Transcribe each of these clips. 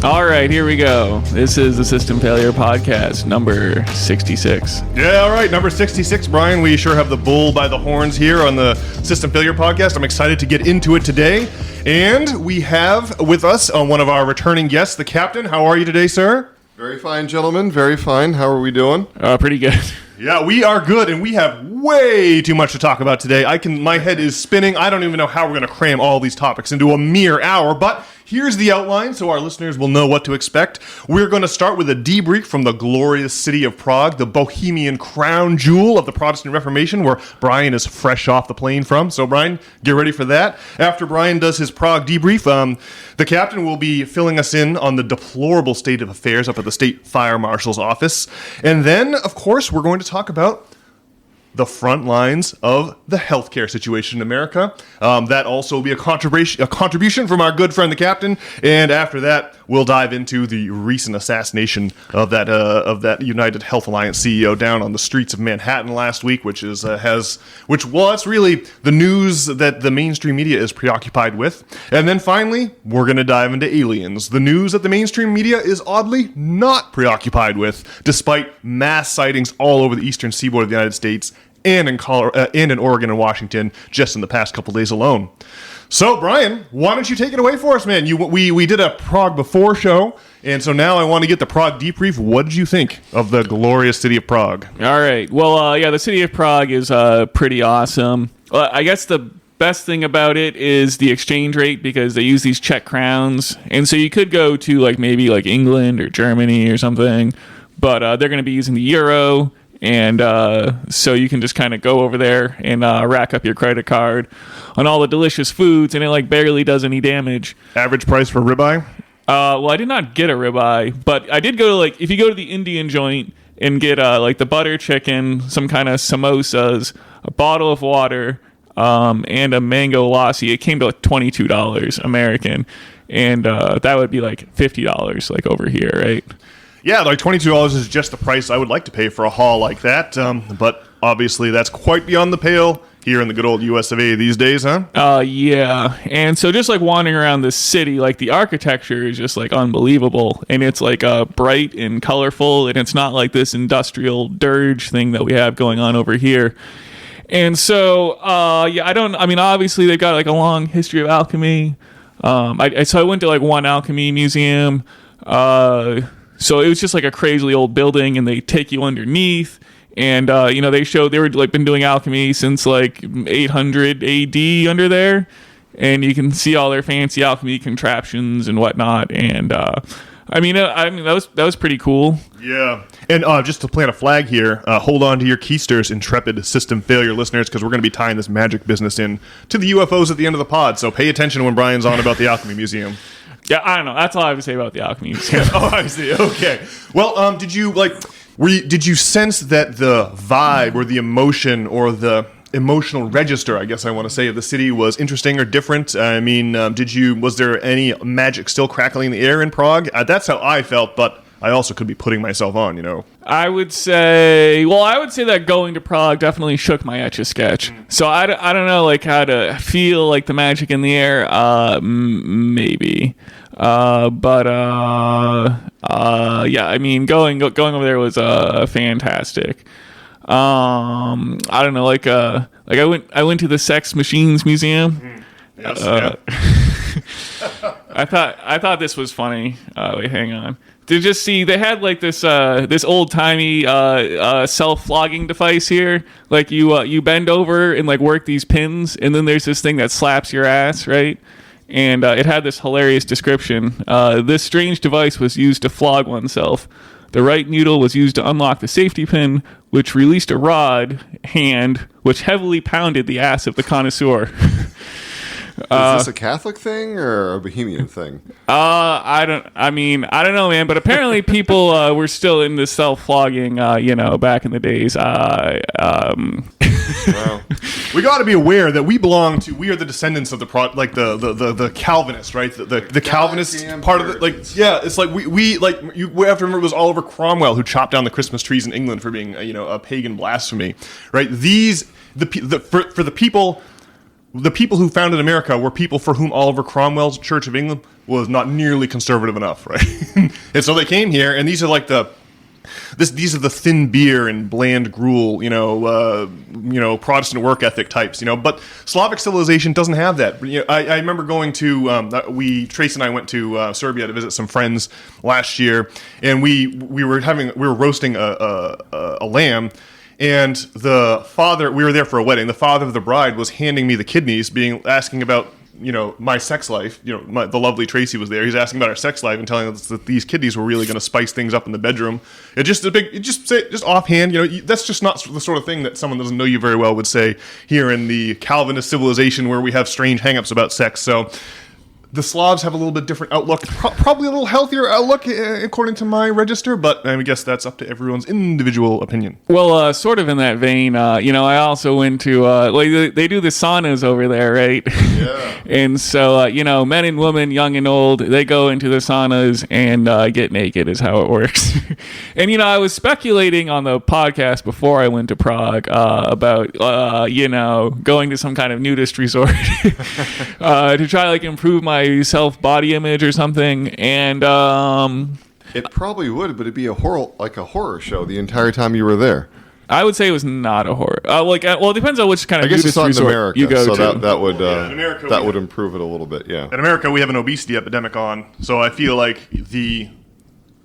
All right, here we go. This is the System Failure Podcast, number 66. Yeah, all right, number 66, Brian. We sure have the bull by the horns here on the System Failure Podcast. I'm excited to get into it today. And we have with us one of our returning guests, the Captain. How are you today, sir? Very fine, gentlemen. Very fine. How are we doing? Pretty good. Yeah, we are good, and we have way too much to talk about today. My head is spinning. I don't even know how we're going to cram all these topics into a mere hour, but here's the outline so our listeners will know what to expect. We're going to start with a debrief from the glorious city of Prague, the bohemian crown jewel of the Protestant Reformation, where Brian is fresh off the plane from. So, Brian, get ready for that. After Brian does his Prague debrief, the Captain will be filling us in on the deplorable state of affairs up at the State Fire Marshal's office. And then, of course, we're going to talk about the front lines of the healthcare situation in America. That also will be a contribution from our good friend, the Captain. And after that, we'll dive into the recent assassination of that United Health Alliance CEO down on the streets of Manhattan last week, which that's really the news that the mainstream media is preoccupied with. And then finally, we're going to dive into aliens, the news that the mainstream media is oddly not preoccupied with, despite mass sightings all over the eastern seaboard of the United States and in Oregon and Washington just in the past couple days alone. So, Brian, why don't you take it away for us, man? We did a Prague before show, and so now I want to get the Prague debrief. What did you think of the glorious city of Prague? All right. Well, the city of Prague is pretty awesome. I guess the best thing about it is the exchange rate, because they use these Czech crowns, and so you could go to maybe England or Germany or something, but they're going to be using the euro. And so you can just kind of go over there and rack up your credit card on all the delicious foods, and it barely does any damage. Average price for ribeye? Well, I did not get a ribeye, but I did go to if you go to the Indian joint and get the butter chicken, some kind of samosas, a bottle of water, and a mango lassi, it came to $22 American, and that would be $50 over here, right? Yeah, $22 is just the price I would like to pay for a haul like that. But obviously, that's quite beyond the pale here in the good old US of A these days, huh? Yeah. And so just wandering around this city, the architecture is just unbelievable. And it's bright and colorful, and it's not this industrial dirge thing that we have going on over here. And so, obviously they've got a long history of alchemy. So I went to one alchemy museum. So it was just a crazily old building, and they take you underneath, and they showed they were been doing alchemy since 800 AD under there, and you can see all their fancy alchemy contraptions and whatnot, and that was pretty cool. Yeah, and just to plant a flag here, hold on to your keisters, intrepid system failure listeners, because we're going to be tying this magic business in to the UFOs at the end of the pod. So pay attention when Brian's on about the alchemy museum. Yeah, I don't know. That's all I have to say about the alchemy museum. Oh, I see. Okay. Well, did you sense that the vibe or the emotion or the emotional register, I guess I want to say, of the city was interesting or different? I mean, was there any magic still crackling in the air in Prague? That's how I felt, but I also could be putting myself on, I would say that going to Prague definitely shook my Etch-a-Sketch. So I don't know how to feel the magic in the air. Maybe. But going over there was fantastic. I don't know, I went to the Sex Machines Museum. Yes, yeah. I thought this was funny. Wait, hang on. To just see, they had this old timey self-flogging device here. You bend over and work these pins, and then there's this thing that slaps your ass, right? And it had this hilarious description. This strange device was used to flog oneself. The right needle was used to unlock the safety pin, which released a rod hand, which heavily pounded the ass of the connoisseur. Is this a Catholic thing or a Bohemian thing? I don't know, man. But apparently, people were still into self-flogging, back in the days. Well, we got to be aware that we are the descendants of the Calvinists, right? The Calvinist part of it. It's we have to remember it was Oliver Cromwell who chopped down the Christmas trees in England for being a pagan blasphemy, right? For the people the people who founded America were people for whom Oliver Cromwell's Church of England was not nearly conservative enough, right? And so they came here, and these are like these are the thin beer and bland gruel, Protestant work ethic types, But Slavic civilization doesn't have that. I remember going to Trace and I went to Serbia to visit some friends last year, and we were roasting a lamb. And the father, we were there for a wedding. The father of the bride was handing me the kidneys, asking about my sex life. The lovely Tracy was there. He's asking about our sex life and telling us that these kidneys were really going to spice things up in the bedroom. Just offhand. That's just not the sort of thing that someone that doesn't know you very well would say here in the Calvinist civilization where we have strange hang-ups about sex. So the Slavs have a little bit different outlook, probably a little healthier outlook according to my register, but I guess that's up to everyone's individual opinion. Well, sort of in that vein, I also went to, they do the saunas over there, right? Yeah. And so, men and women, young and old, they go into the saunas and get naked is how it works. And, I was speculating on the podcast before I went to Prague about, going to some kind of nudist resort to try, improve my self-body image or something. And it probably would, but it'd be a horror show the entire time you were there. I would say it was not a horror. It depends on which kind of nudist resort America, you go so to. That would improve it a little bit. Yeah. In America, we have an obesity epidemic so I feel like the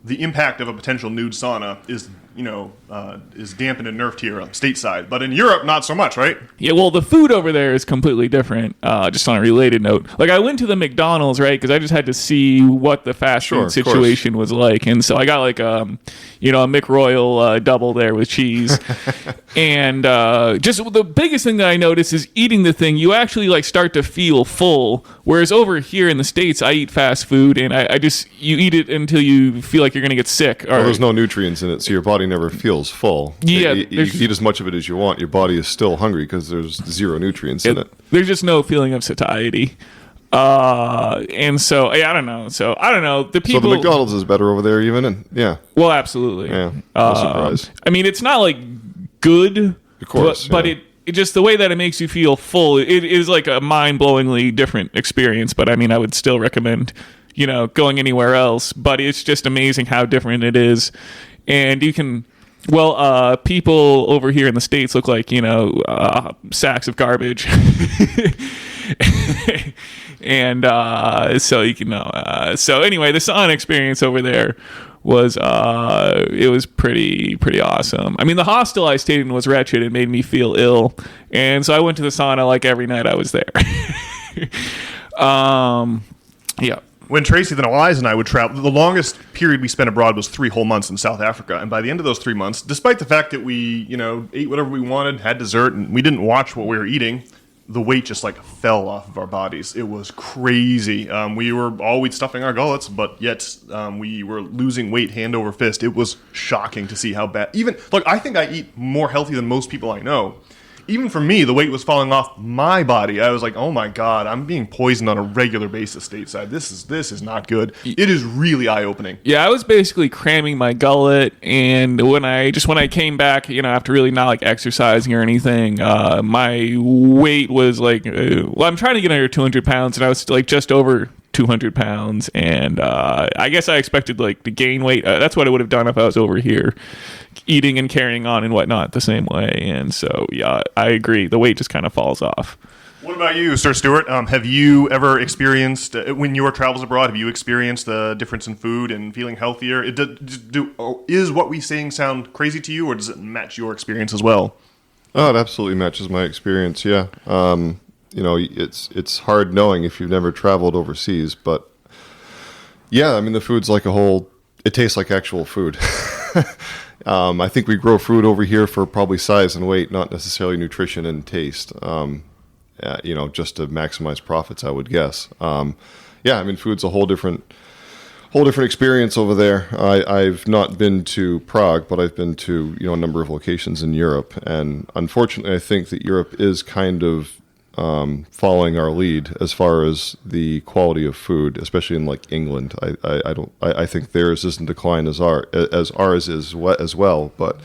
impact of a potential nude sauna is dampened and nerfed here stateside. But in Europe, not so much, right? Yeah, well, the food over there is completely different, just on a related note. I went to the McDonald's, right, because I just had to see what the fast food situation was like. And so I got, a McRoyal double there with cheese. And just the biggest thing that I noticed is eating the thing, you actually, start to feel full. Whereas over here in the States, I eat fast food, and you eat it until you feel like you're going to get sick. Well, there's no nutrients in it, so your body never feels full. Yeah, you can eat as much of it as you want. Your body is still hungry because there's zero nutrients in it. There's just no feeling of satiety. And so I don't know. So I don't know. The people. So the McDonald's is better over there, even. And yeah. Well, absolutely. Yeah. No surprise. It's not good. Of course. But it just the way that it makes you feel full. It is a mind-blowingly different experience. But I would still recommend going anywhere else. But it's just amazing how different it is. And you can, people over here in the States look like, sacks of garbage. And so you can, so anyway, the sauna experience over there was, it was pretty awesome. The hostel I stayed in was wretched. It made me feel ill. And so I went to the sauna every night I was there. Yeah. When Tracy, then Eliza, and I would travel, the longest period we spent abroad was 3 whole months in South Africa. And by the end of those 3 months, despite the fact that we, ate whatever we wanted, had dessert, and we didn't watch what we were eating, the weight just fell off of our bodies. It was crazy. We were always stuffing our gullets, but yet we were losing weight hand over fist. It was shocking to see how bad. I think I eat more healthy than most people I know. Even for me, the weight was falling off my body. I was like, oh my God, I'm being poisoned on a regular basis stateside. This is not good. It is really eye-opening. Yeah, I was basically cramming my gullet, and when I came back, after really not exercising or anything, my weight was I'm trying to get under 200 pounds, and I was just over 200 pounds, and I guess I expected to gain weight. That's what I would have done if I was over here eating and carrying on and whatnot the same way. And so yeah, I agree, the weight just kind of falls off. What about you, Sir Stuart? Have you ever experienced, when your travels abroad, have you experienced the difference in food and feeling healthier? Is what we saying sound crazy to you, or does it match your experience as well? Oh, it absolutely matches my experience, yeah. It's hard knowing if you've never traveled overseas, but yeah, the food's it tastes like actual food. I think we grow food over here for probably size and weight, not necessarily nutrition and taste, just to maximize profits, I would guess. Food's a whole different experience over there. I've not been to Prague, but I've been to, a number of locations in Europe. And unfortunately, I think that Europe is kind of following our lead as far as the quality of food, especially in England. I think theirs is in decline as ours is as well. But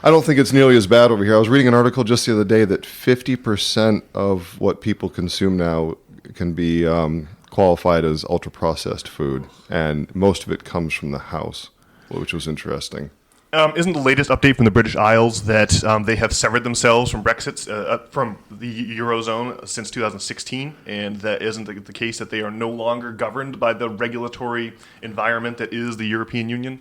I don't think it's nearly as bad over here. I was reading an article just the other day that 50% of what people consume now can be qualified as ultra-processed food, and most of it comes from the house, which was interesting. Isn't the latest update from the British Isles that they have severed themselves from Brexit, from the Eurozone since 2016, and that isn't the case that they are no longer governed by the regulatory environment that is the European Union?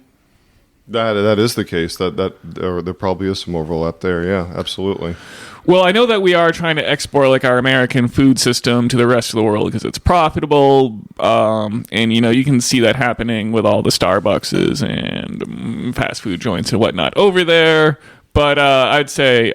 That is the case. There probably is some overlap there. Yeah, absolutely. Well, I know that we are trying to export like our American food system to the rest of the world because it's profitable, and you can see that happening with all the Starbuckses and fast food joints and whatnot over there. But I'd say,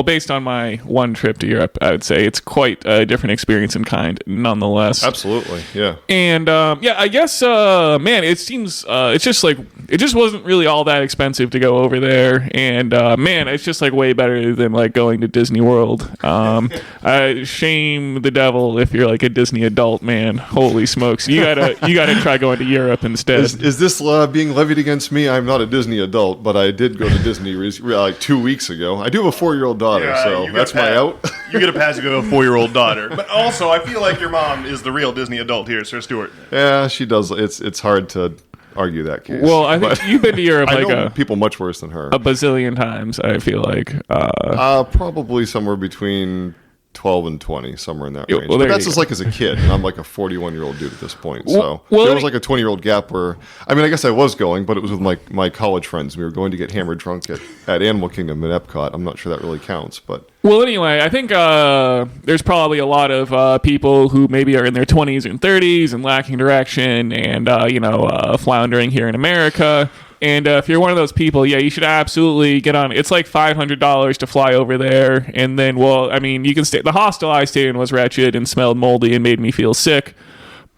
based on my one trip to Europe, I would say it's quite a different experience in kind, nonetheless. Absolutely, yeah. And I guess, man, it seems it's just like it just wasn't really all that expensive to go over there, and man, it's just like way better than like going to Disney World. I shame the devil if you're like a Disney adult, man. Holy smokes, you gotta try going to Europe instead. Is this being levied against me? I'm not a Disney adult, but I did go to Disney like 2 weeks ago. I do have a 4-year-old daughter, so that's my out. You get a pass to go to a 4-year-old daughter. But also, I feel like your mom is the real Disney adult here, Sir Stuart. Yeah, she does. It's hard to argue that case. Well, I think you've been to Europe I know people much worse than her. a bazillion times, I feel like. Probably somewhere between 12 and 20, somewhere in that range. Well, but that's you just go. like as a kid, and I'm like a 41-year-old dude at this point. So Well, there was like a 20-year-old gap where, I guess I was going, but it was with my college friends. We were going to get hammered drunk at Animal Kingdom at Epcot. I'm not sure that really counts, but... Well, anyway, I think there's probably a lot of people who maybe are in their 20s and 30s and lacking direction and, floundering here in America. And if you're one of those people, yeah, you should absolutely get on. It's like $500 to fly over there. And then, you can stay. The hostel I stayed in was wretched and smelled moldy and made me feel sick.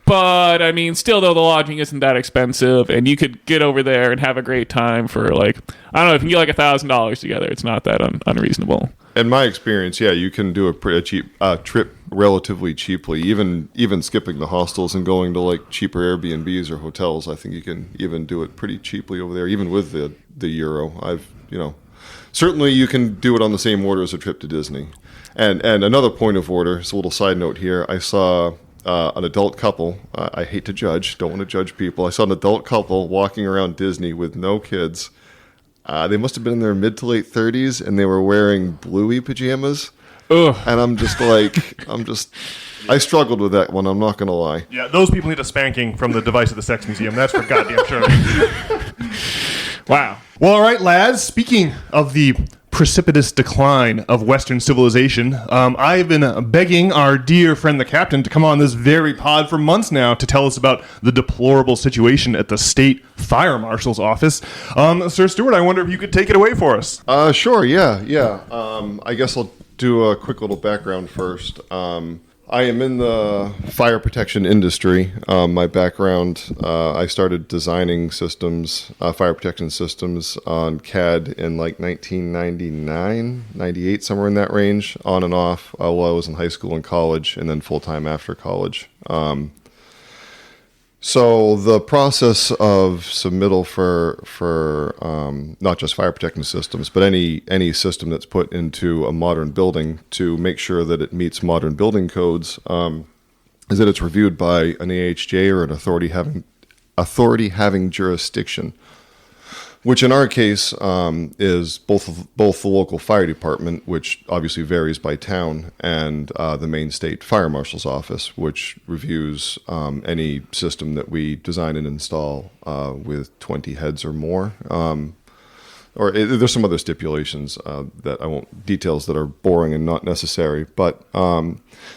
But, still, though, the lodging isn't that expensive. And you could get over there and have a great time for, like, I don't know, if you can get like $1,000 together, it's not that unreasonable. In my experience, yeah, you can do a pretty cheap trip relatively cheaply. Even skipping the hostels and going to like cheaper Airbnbs or hotels, I think you can even do it pretty cheaply over there, even with the euro. Certainly you can do it on the same order as a trip to Disney. And another point of order, it's a little side note here. I saw an adult couple. I hate to judge, don't want to judge people. I saw an adult couple walking around Disney with no kids. They must have been in their mid to late 30s, and they were wearing bluey pajamas. Ugh. And I'm just like, I struggled with that one, I'm not going to lie. Yeah, those people need a spanking from the Device of the Sex Museum. That's for goddamn sure. Wow. Well, all right, lads. Speaking of the precipitous decline of Western civilization, I've been begging our dear friend the Captain to come on this very pod for months now to tell us about the deplorable situation at the State Fire Marshal's office. Sir Stuart, I wonder if you could take it away for us. Sure, yeah. I guess I'll do a quick little background first. I am in the fire protection industry. My background, I started designing systems, fire protection systems on CAD in like 1999, 98, somewhere in that range, on and off while I was in high school and college, and then full-time after college. So the process of submittal for not just fire protection systems, but any system that's put into a modern building to make sure that it meets modern building codes is that it's reviewed by an AHJ or an authority having jurisdiction, which in our case is both the local fire department, which obviously varies by town, and the main state fire marshal's office, which reviews any system that we design and install with 20 heads or more. There's some other stipulations that I won't details that are boring and not necessary. But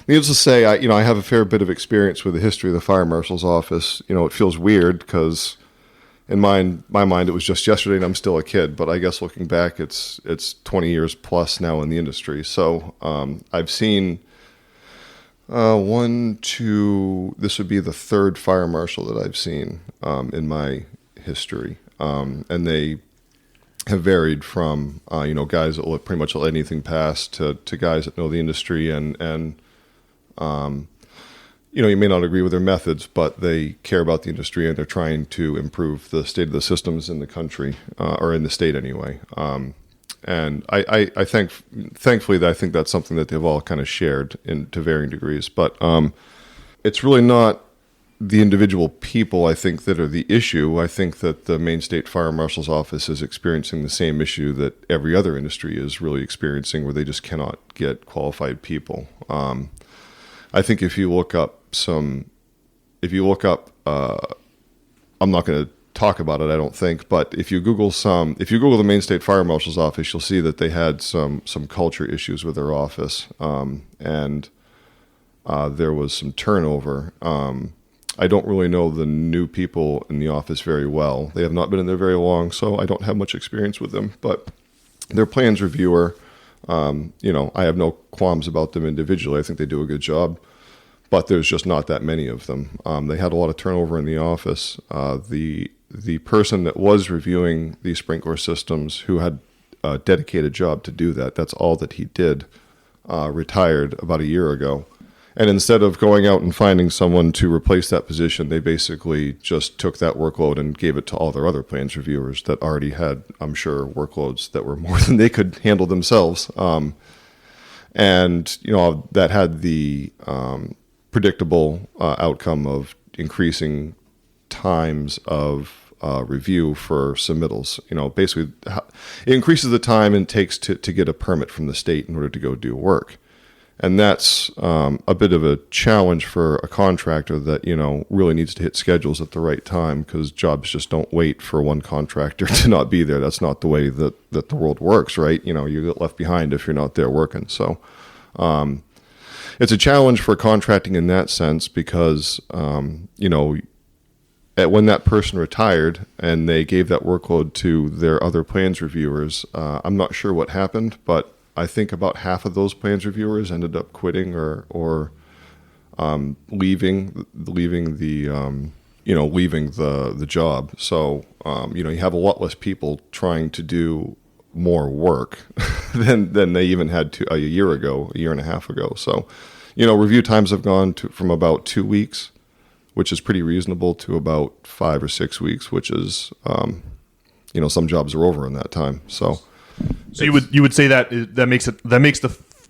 needless to say, I have a fair bit of experience with the history of the fire marshal's office. It feels weird because in my mind, it was just yesterday, and I'm still a kid. But I guess looking back, it's 20 years plus now in the industry. So I've seen this would be the third fire marshal that I've seen in my history, and they have varied from guys that will pretty much let anything pass to guys that know the industry and you may not agree with their methods, but they care about the industry and they're trying to improve the state of the systems in the country, or in the state anyway. And I think, thankfully, that I think that's something that they've all kind of shared to varying degrees. But it's really not the individual people, I think, that are the issue. I think that the Maine State Fire Marshal's office is experiencing the same issue that every other industry is really experiencing, where they just cannot get qualified people. I think if you look up, I'm not going to talk about it, I don't think, but if you Google the Maine State Fire Marshal's office, you'll see that they had some culture issues with their office, and there was some turnover. I don't really know the new people in the office very well. They have not been in there very long, so I don't have much experience with them. But their plans reviewer, I have no qualms about them individually. I think they do a good job, but there's just not that many of them. They had a lot of turnover in the office. The person that was reviewing the sprinkler systems, who had a dedicated job to do that's all that he did, retired about a year ago. And instead of going out and finding someone to replace that position, they basically just took that workload and gave it to all their other plans reviewers that already had, I'm sure, workloads that were more than they could handle themselves. That had the predictable outcome of increasing times of review for submittals. Basically, it increases the time it takes to get a permit from the state in order to go do work. And that's a bit of a challenge for a contractor that, really needs to hit schedules at the right time, because jobs just don't wait for one contractor to not be there. That's not the way that the world works, right? You get left behind if you're not there working. So it's a challenge for contracting in that sense, because, when that person retired and they gave that workload to their other plans reviewers, I'm not sure what happened, but I think about half of those plans reviewers ended up quitting or leaving the job. So you have a lot less people trying to do more work than they even had a year and a half ago. So review times have gone from about 2 weeks, which is pretty reasonable, to about 5 or 6 weeks, which is some jobs are over in that time. So you would say that makes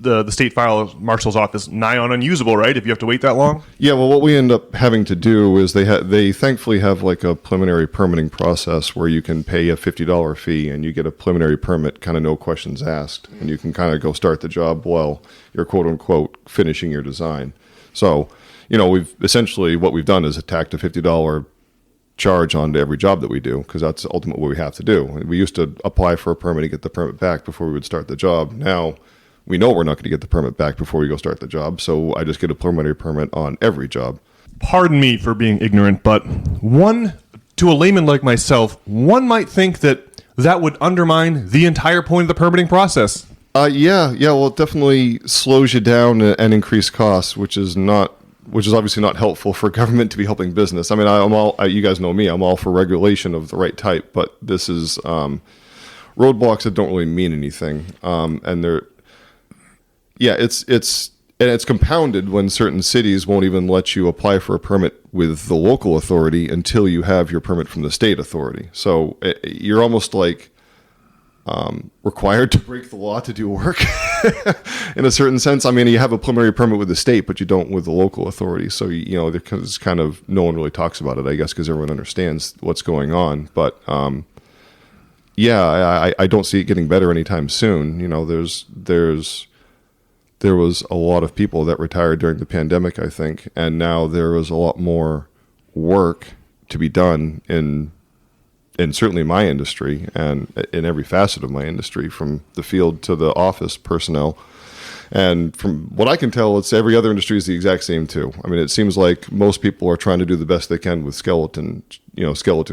the state fire marshal's office nigh on unusable, right? If you have to wait that long. Yeah, well, what we end up having to do is they thankfully have like a preliminary permitting process where you can pay a $50 fee and you get a preliminary permit, kind of no questions asked, and you can kind of go start the job while you're quote unquote finishing your design. So what we've done is attacked a $50 charge onto every job that we do, because that's ultimately what we have to do. We used to apply for a permit and get the permit back before we would start the job. Now we know we're not going to get the permit back before we go start the job, so I just get a preliminary permit on every job. Pardon me for being ignorant, but to a layman like myself, one might think that would undermine the entire point of the permitting process. Yeah. Well, it definitely slows you down and increase costs, which is obviously not helpful for government to be helping business. I mean, you guys know me, I'm all for regulation of the right type, but this is roadblocks that don't really mean anything. It's compounded when certain cities won't even let you apply for a permit with the local authority until you have your permit from the state authority. So you're almost like required to break the law to do work in a certain sense. I mean, you have a preliminary permit with the state, but you don't with the local authority. So, there's kind of, no one really talks about it, I guess, because everyone understands what's going on. But, I don't see it getting better anytime soon. There was a lot of people that retired during the pandemic, I think, and now there is a lot more work to be done in certainly my industry and in every facet of my industry, from the field to the office personnel. And from what I can tell, it's every other industry is the exact same too. I mean, it seems like most people are trying to do the best they can with skeleton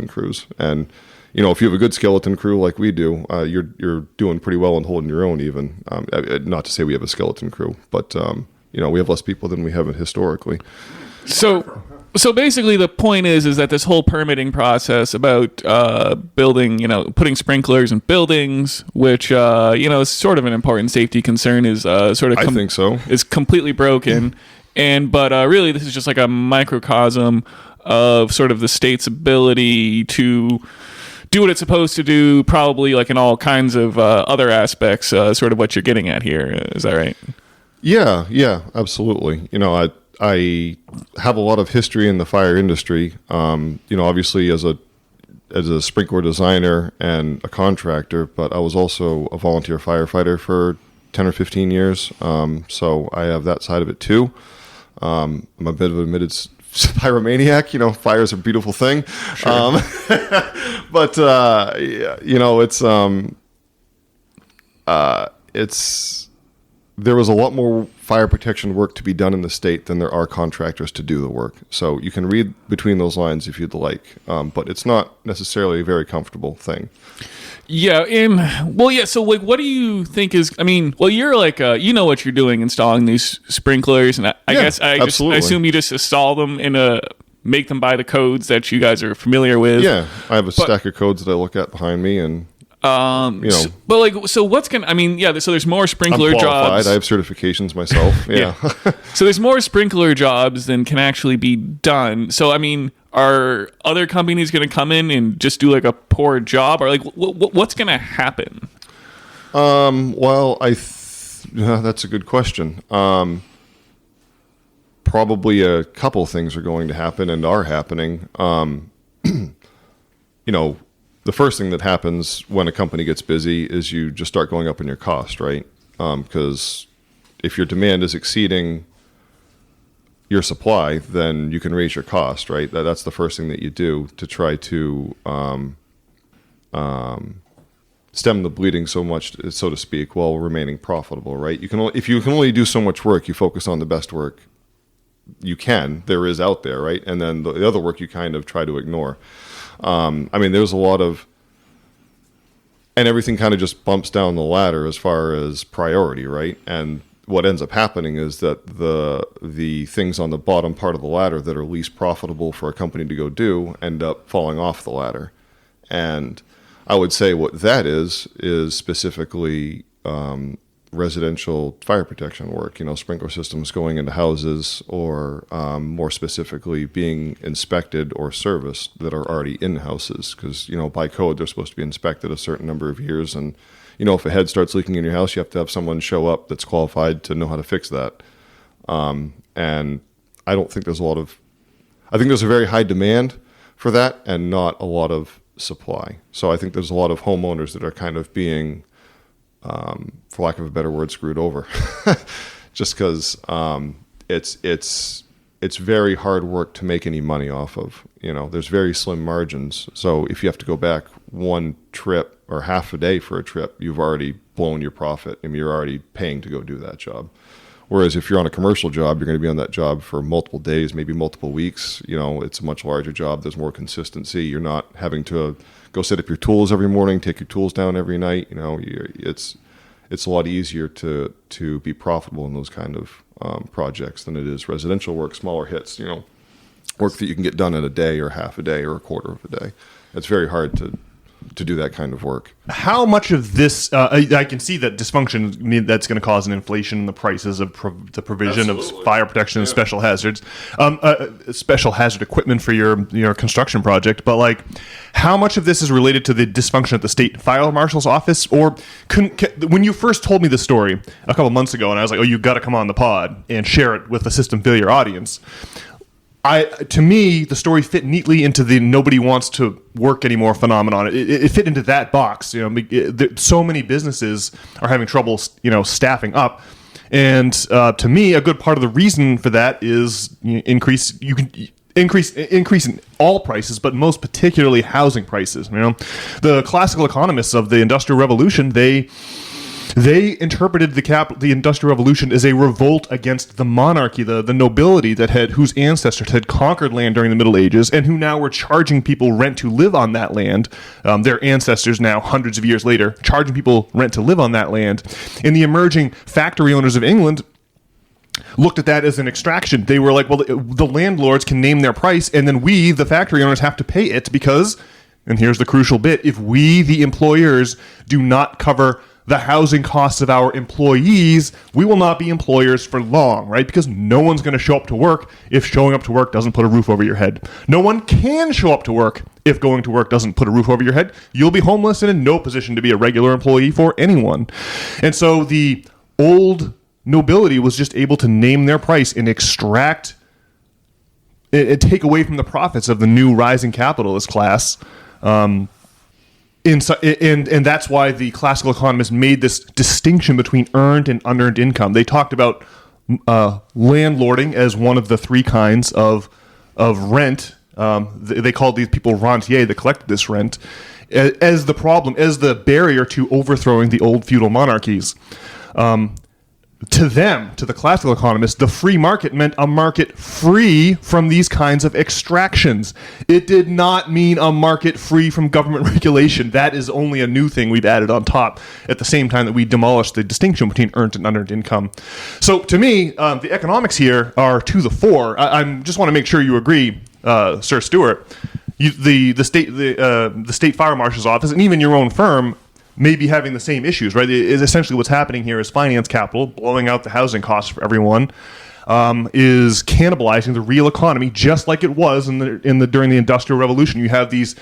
crews. And, if you have a good skeleton crew like we do, you're doing pretty well and holding your own even. Not to say we have a skeleton crew, but, we have less people than we have historically. So basically the point is that this whole permitting process about building, putting sprinklers in buildings, which, is sort of an important safety concern, is I think so. Is completely broken. But really this is just like a microcosm of sort of the state's ability to do what it's supposed to do, probably like in all kinds of other aspects, sort of what you're getting at here. Is that right? Yeah, absolutely. I have a lot of history in the fire industry. Obviously as a sprinkler designer and a contractor, but I was also a volunteer firefighter for 10 or 15 years. So I have that side of it too. I'm a bit of an admitted pyromaniac. Fire is a beautiful thing. Sure. But there was a lot more fire protection work to be done in the state than there are contractors to do the work. So you can read between those lines if you'd like, but it's not necessarily a very comfortable thing. Yeah, so like, what do you think is? I mean, well, you're like, you know what you're doing, installing these sprinklers, and I guess I assume you just install them make them by the codes that you guys are familiar with. Yeah, I have a stack of codes that I look at behind me, and so what's gonna? I mean, yeah. So there's more sprinkler I'm qualified. jobs. I have certifications myself. Yeah. So there's more sprinkler jobs than can actually be done. So I mean, are other companies going to come in and just do like a poor job, or like what's going to happen? Well, that's a good question. Probably a couple things are going to happen and are happening. The first thing that happens when a company gets busy is you just start going up in your cost, right? Because if your demand is exceeding your supply, then you can raise your cost, right? That's the first thing that you do to try to stem the bleeding so much, so to speak, while remaining profitable, right? If you can only do so much work, you focus on the best work there is out there, right? And then the other work you kind of try to ignore. There's a lot of, and everything kind of just bumps down the ladder as far as priority, right? And what ends up happening is that the things on the bottom part of the ladder that are least profitable for a company to go do end up falling off the ladder. And I would say what that is specifically residential fire protection work, sprinkler systems going into houses, or more specifically being inspected or serviced that are already in houses. Because, by code, they're supposed to be inspected a certain number of years. And, if a head starts leaking in your house, you have to have someone show up that's qualified to know how to fix that. And I don't think I think there's a very high demand for that and not a lot of supply. So I think there's a lot of homeowners that are kind of being, for lack of a better word, screwed over, just because it's very hard work to make any money off of. There's very slim margins. So if you have to go back one trip or half a day for a trip, you've already blown your profit. You're already paying to go do that job. Whereas if you're on a commercial job, you're going to be on that job for multiple days, maybe multiple weeks. It's a much larger job. There's more consistency. You're not having to go set up your tools every morning, take your tools down every night. It's a lot easier to be profitable in those kind of projects than it is residential work, smaller hits, work that you can get done in a day or half a day or a quarter of a day. It's very hard to do that kind of work. How much of this, I can see that dysfunction that's going to cause an inflation in the prices of the provision Absolutely. Of fire protection and special hazards, special hazard equipment for your construction project. But how much of this is related to the dysfunction at the state fire marshal's office? Or when you first told me the story a couple months ago, and I was like, oh, you've got to come on the pod and share it with the system failure audience. To me, the story fit neatly into the nobody wants to work anymore phenomenon. It fit into that box. So many businesses are having trouble, staffing up, and to me, a good part of the reason for that is increase in all prices, but most particularly housing prices. The classical economists of the Industrial Revolution, they interpreted the Industrial Revolution as a revolt against the monarchy, the nobility whose ancestors had conquered land during the Middle Ages and who now were charging people rent to live on that land. Their ancestors now, hundreds of years later, charging people rent to live on that land. And the emerging factory owners of England looked at that as an extraction. They were like, well, the landlords can name their price, and then we, the factory owners, have to pay it because, and here's the crucial bit, if we, the employers, do not cover the housing costs of our employees, we will not be employers for long, right? Because no one's going to show up to work if showing up to work doesn't put a roof over your head. No one can show up to work if going to work doesn't put a roof over your head. You'll be homeless and in no position to be a regular employee for anyone. And so the old nobility was just able to name their price and extract and take away from the profits of the new rising capitalist class. And that's why the classical economists made this distinction between earned and unearned income. They talked about landlording as one of the three kinds of rent. They called these people rentiers that collected this rent as the problem, as the barrier to overthrowing the old feudal monarchies. To them, to the classical economists, the free market meant a market free from these kinds of extractions. It did not mean a market free from government regulation. That is only a new thing we've added on top at the same time that we demolished the distinction between earned and unearned income. So to me, the economics here are to the fore. I just want to make sure you agree, Sir Stewart. The state fire marshal's office and even your own firm may be having the same issues, right? Is essentially what's happening here is finance capital blowing out the housing costs for everyone, is cannibalizing the real economy, just like it was during the Industrial Revolution. You have these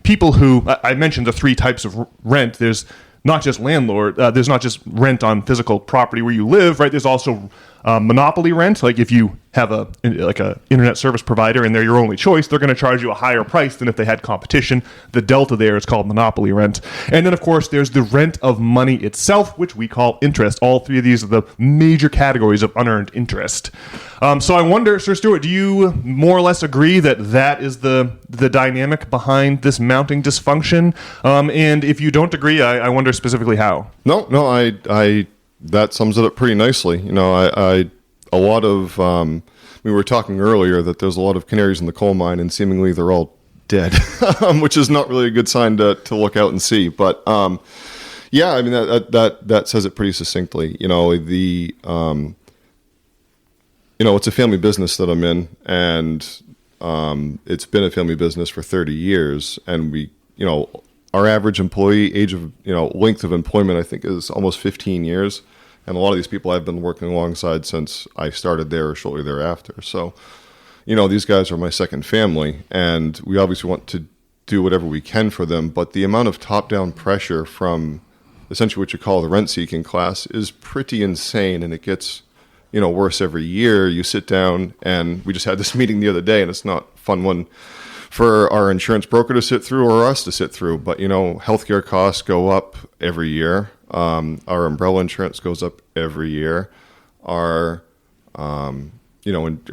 people who I mentioned the three types of rent. There's not just landlord. There's not just rent on physical property where you live, right? There's also monopoly rent. Like if you have a internet service provider and they're your only choice, they're going to charge you a higher price than if they had competition. The delta there is called monopoly rent. And then, of course, there's the rent of money itself, which we call interest. All three of these are the major categories of unearned interest. So I wonder, Sir Stewart, do you more or less agree that is the dynamic behind this mounting dysfunction? And if you don't agree, I wonder specifically how. No, I that sums it up pretty nicely. You know, a lot of we were talking earlier that there's a lot of canaries in the coal mine, and seemingly they're all dead, which is not really a good sign to look out and see. But yeah, I mean that says it pretty succinctly. You know, it's a family business that I'm in, and it's been a family business for 30 years, and our average employee age of, length of employment, I think, is almost 15 years. And a lot of these people I've been working alongside since I started there or shortly thereafter. So, these guys are my second family, and we obviously want to do whatever we can for them. But the amount of top-down pressure from essentially what you call the rent-seeking class is pretty insane, and it gets, worse every year. You sit down, and we just had this meeting the other day, and it's not a fun one for our insurance broker to sit through or us to sit through. But, healthcare costs go up every year. Our umbrella insurance goes up every year. Our, in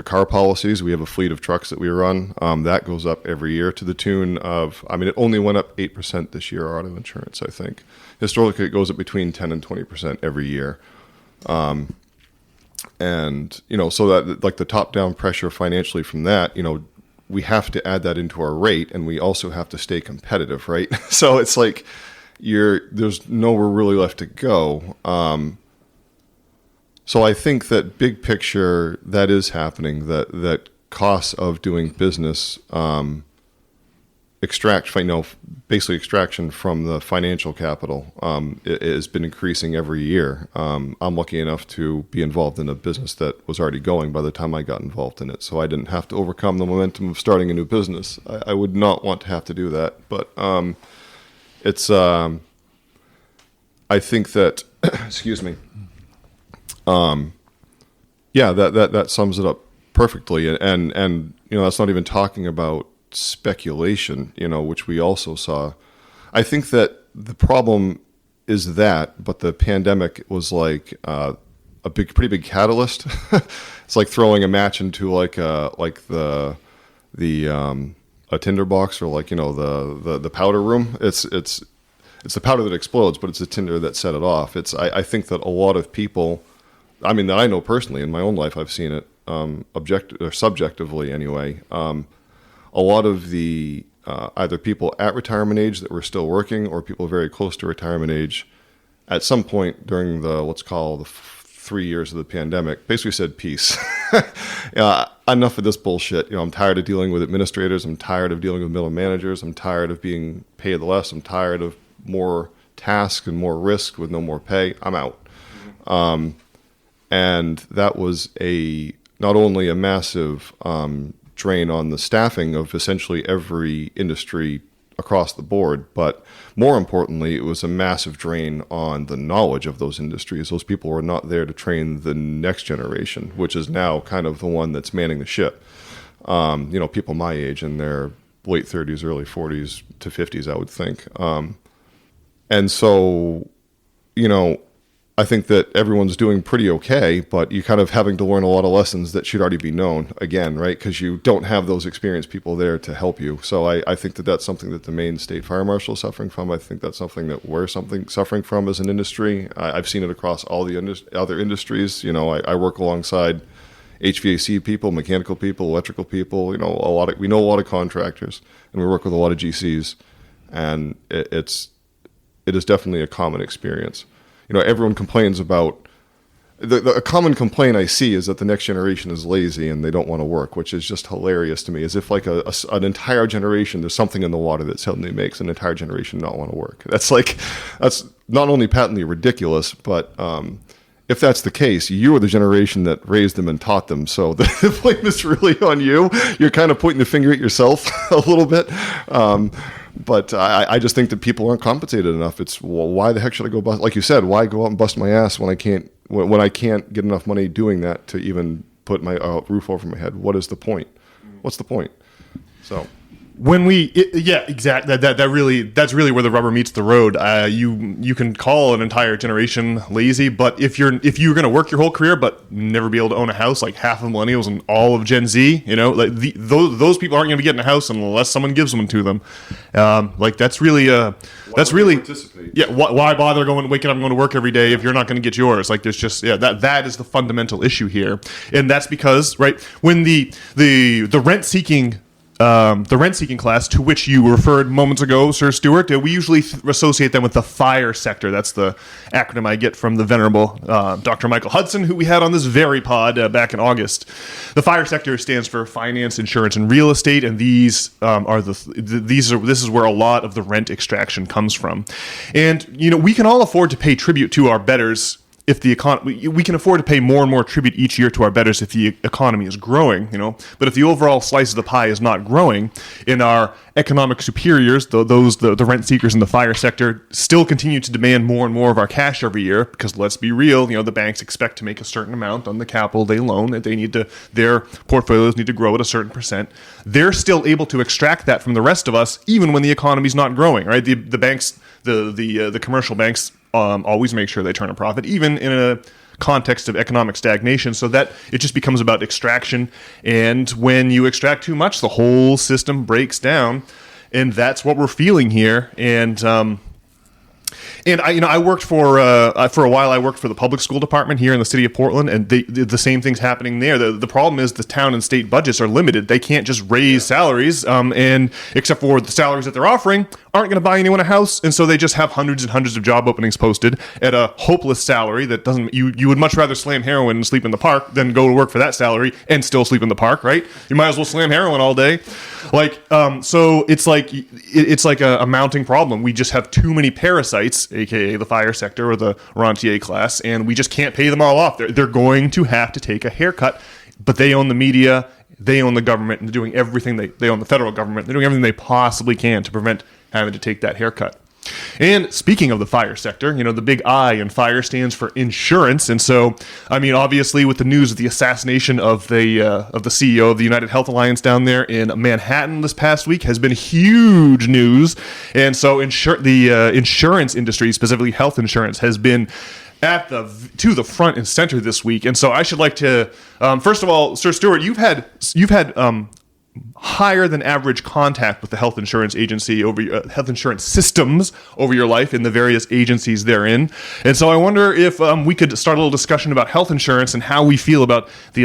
car policies, we have a fleet of trucks that we run. That goes up every year to the tune of, it only went up 8% this year, our auto insurance, I think. Historically, it goes up between 10 and 20% every year. So that, like, the top-down pressure financially from that, we have to add that into our rate, and we also have to stay competitive, right? So it's like there's nowhere really left to go. So I think that big picture, that is happening, that costs of doing business basically extraction from the financial capital it has been increasing every year. I'm lucky enough to be involved in a business that was already going by the time I got involved in it, so I didn't have to overcome the momentum of starting a new business. I would not want to have to do that, but it's I think that excuse me, that sums it up perfectly, and that's not even talking about speculation, which we also saw. I think that the problem is that, but the pandemic was like a pretty big catalyst. It's like throwing a match into a tinderbox, or the powder room. It's the powder that explodes, but it's the tinder that set it off. I think that a lot of people, that I know personally in my own life, I've seen it subjectively anyway. A lot of the either people at retirement age that were still working, or people very close to retirement age, at some point during let's call the 3 years of the pandemic, basically said peace. Enough of this bullshit. I'm tired of dealing with administrators. I'm tired of dealing with middle managers. I'm tired of being paid less. I'm tired of more task and more risk with no more pay, I'm out. And that was not only a massive drain on the staffing of essentially every industry across the board, but more importantly, it was a massive drain on the knowledge of those industries. Those people were not there to train the next generation, which is now kind of the one that's manning the ship. People my age in their late 30s, early 40s to 50s, I would think. And so, I think that everyone's doing pretty okay, but you're kind of having to learn a lot of lessons that should already be known again, right? Because you don't have those experienced people there to help you. So I think that that's something that the Maine State Fire Marshal is suffering from. I think that's something that we're suffering from as an industry. I've seen it across all the other industries. I work alongside HVAC people, mechanical people, electrical people. We know a lot of contractors, and we work with a lot of GCs, and it is definitely a common experience. Everyone complains about a common complaint I see is that the next generation is lazy and they don't want to work, which is just hilarious to me. As if like an entire generation, there's something in the water that suddenly makes an entire generation not want to work. That's not only patently ridiculous, but if that's the case, you were the generation that raised them and taught them. So the blame is really on you. You're kind of pointing the finger at yourself a little bit. But I just think that people aren't compensated enough. It's, well, why the heck should I go bust? Like you said, why go out and bust my ass when I can't get enough money doing that to even put my roof over my head? What is the point? What's the point? So. Exactly. That's really where the rubber meets the road. You can call an entire generation lazy, but if you're going to work your whole career but never be able to own a house, like half of millennials and all of Gen Z, those people aren't going to be getting a house unless someone gives one to them. That's really Participate? Yeah. Why bother waking up and going to work every day if you're not going to get yours? Like, there's just that is the fundamental issue here, and that's because when the rent seeking. The rent-seeking class, to which you referred moments ago, Sir Stuart, we usually associate them with the FIRE sector. That's the acronym I get from the venerable Dr. Michael Hudson, who we had on this very pod back in August. The FIRE sector stands for finance, insurance, and real estate, and this is where a lot of the rent extraction comes from. And we can all afford to pay tribute to our betters. If the economy, we can afford to pay more and more tribute each year to our betters if the economy is growing, But if the overall slice of the pie is not growing, and our economic superiors, the rent seekers in the FIRE sector, still continue to demand more and more of our cash every year, because let's be real, the banks expect to make a certain amount on the capital they loan, that their portfolios need to grow at a certain percent. They're still able to extract that from the rest of us, even when the economy's not growing, right? The banks, the commercial banks. Always make sure they turn a profit, even in a context of economic stagnation, so that it just becomes about extraction. And when you extract too much, the whole system breaks down, and that's what we're feeling here. And I worked for a while. I worked for the public school department here in the city of Portland, and the same thing's happening there. The problem is the town and state budgets are limited. They can't just raise salaries, and except for the salaries that they're offering aren't going to buy anyone a house, and so they just have hundreds and hundreds of job openings posted at a hopeless salary that doesn't. You would much rather slam heroin and sleep in the park than go to work for that salary and still sleep in the park, right? You might as well slam heroin all day, so it's like a mounting problem. We just have too many parasites, aka the FIRE sector or the rentier class, and we just can't pay them all off. They're going to have to take a haircut, but they own the media, they own the government, and they're doing everything they own the federal government. They're doing everything they possibly can to prevent having to take that haircut. And speaking of the FIRE sector, the big I in FIRE stands for insurance. And so, obviously with the news of the assassination of the CEO of the United Health Alliance down there in Manhattan this past week has been huge news. And so the insurance industry, specifically health insurance, has been to the front and center this week. And so I should like to, first of all, Sir Stuart, you've had higher than average contact with the health insurance agency health insurance systems over your life in the various agencies therein. And so I wonder if we could start a little discussion about health insurance and how we feel about the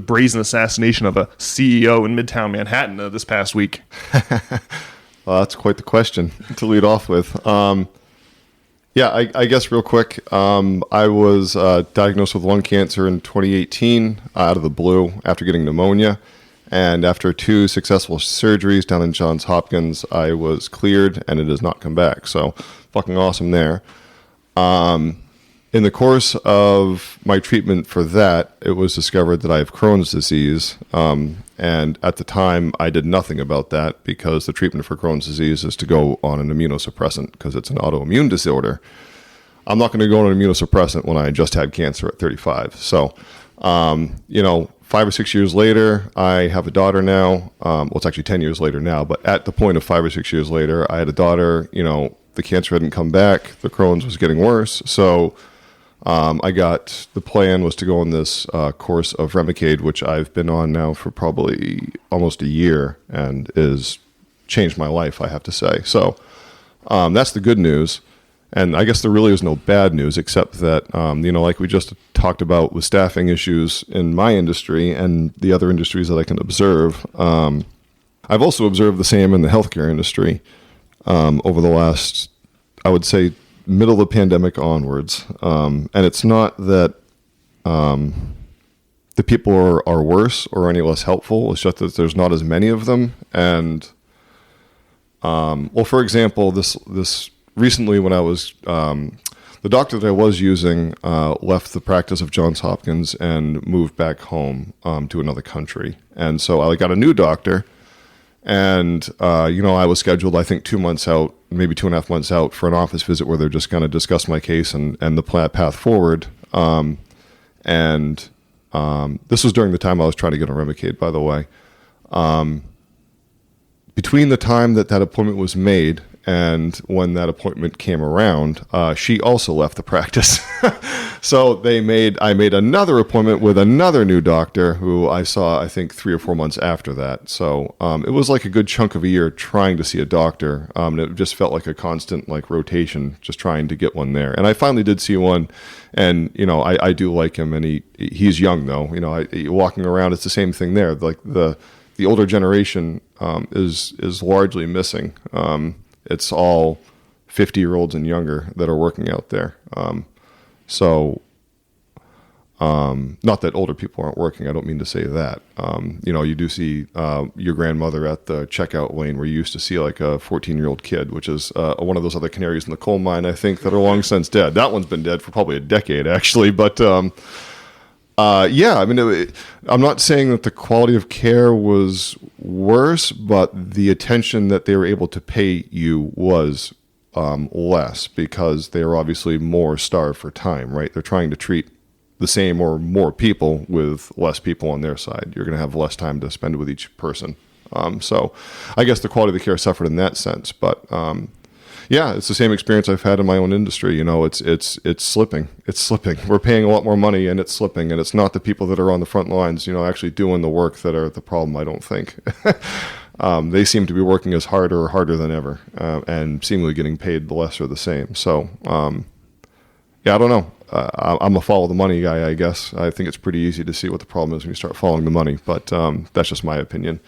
brazen assassination of a CEO in Midtown Manhattan this past week. Well, that's quite the question to lead off with. I guess real quick, I was diagnosed with lung cancer in 2018 out of the blue after getting pneumonia. And after 2 successful surgeries down in Johns Hopkins, I was cleared, and it has not come back. So fucking awesome there. In the course of my treatment for that, it was discovered that I have Crohn's disease. And at the time, I did nothing about that because the treatment for Crohn's disease is to go on an immunosuppressant because it's an autoimmune disorder. I'm not going to go on an immunosuppressant when I just had cancer at 35. So, 5 or 6 years later, I have a daughter now. Well, it's actually 10 years later now, but at the point of 5 or 6 years later, I had a daughter. The cancer hadn't come back. The Crohn's was getting worse. So the plan was to go on this course of Remicade, which I've been on now for probably almost a year and is changed my life, I have to say. So that's the good news. And I guess there really is no bad news, except that, like we just talked about with staffing issues in my industry and the other industries that I can observe. I've also observed the same in the healthcare industry over the last, I would say, middle of the pandemic onwards. And it's not that the people are worse or any less helpful. It's just that there's not as many of them. And, for example, this recently when I was, the doctor that I was using left the practice of Johns Hopkins and moved back home to another country. And so I got a new doctor. And, I was scheduled, I think, 2 months out, maybe 2.5 months out for an office visit where they're just going to discuss my case and the path forward. This was during the time I was trying to get on Remicade, by the way. Between the time that appointment was made and when that appointment came around, she also left the practice. So I made another appointment with another new doctor who I saw, I think, 3 or 4 months after that. So it was like a good chunk of a year trying to see a doctor. And it just felt like a constant rotation, just trying to get one there. And I finally did see one. And, I do like him. And he's young, though. Walking around, it's the same thing there. Like the older generation is largely missing. It's all 50-year-olds and younger that are working out there. Not that older people aren't working. I don't mean to say that. You do see your grandmother at the checkout lane where you used to see a 14-year-old kid, which is one of those other canaries in the coal mine, I think, that are long since dead. That one's been dead for probably a decade, actually. But I'm not saying that the quality of care was worse, but the attention that they were able to pay you was less because they are obviously more starved for time, right? They're trying to treat the same or more people with less people on their side. You're going to have less time to spend with each person. So I guess the quality of the care suffered in that sense, but it's the same experience I've had in my own industry. It's slipping. It's slipping. We're paying a lot more money and it's slipping, and it's not the people that are on the front lines, actually doing the work that are the problem, I don't think. They seem to be working as hard or harder than ever, and seemingly getting paid the less or the same. So, I don't know. I'm a follow the money guy, I guess. I think it's pretty easy to see what the problem is when you start following the money, but that's just my opinion.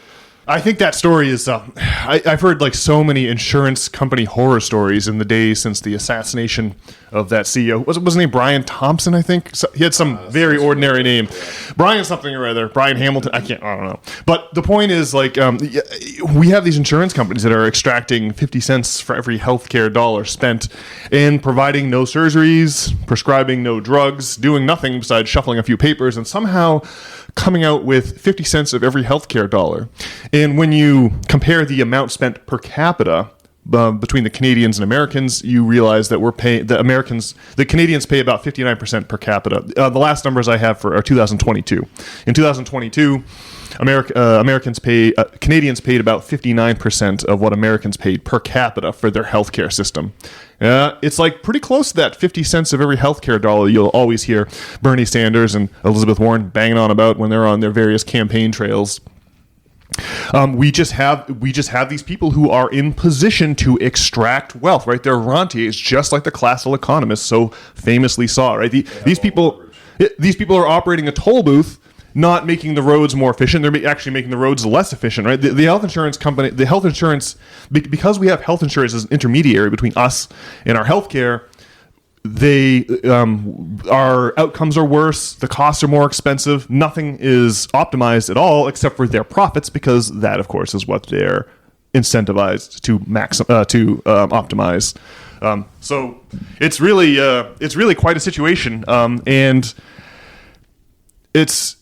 I think that story is, I've heard so many insurance company horror stories in the days since the assassination of that CEO. Was his name Brian Thompson, I think? So, he had some very ordinary name. Brian something or other. Brian Hamilton. I don't know. But the point is, we have these insurance companies that are extracting 50 cents for every healthcare dollar spent in providing no surgeries, prescribing no drugs, doing nothing besides shuffling a few papers, and somehow coming out with 50 cents of every healthcare dollar. And when you compare the amount spent per capita between the Canadians and Americans, you realize that the Canadians pay about 59% per capita. The last numbers I have are 2022. In 2022, Canadians paid about 59% of what Americans paid per capita for their healthcare system. It's pretty close to that 50 cents of every healthcare dollar you'll always hear Bernie Sanders and Elizabeth Warren banging on about when they're on their various campaign trails. We just have these people who are in position to extract wealth, right? They're rentiers, just like the classical economists so famously saw, right? These people are operating a toll booth, not making the roads more efficient. They're actually making the roads less efficient, right? The health insurance company, because we have health insurance as an intermediary between us and our healthcare, our outcomes are worse. The costs are more expensive. Nothing is optimized at all except for their profits, because that, of course, is what they're incentivized to optimize. So it's really quite a situation, and it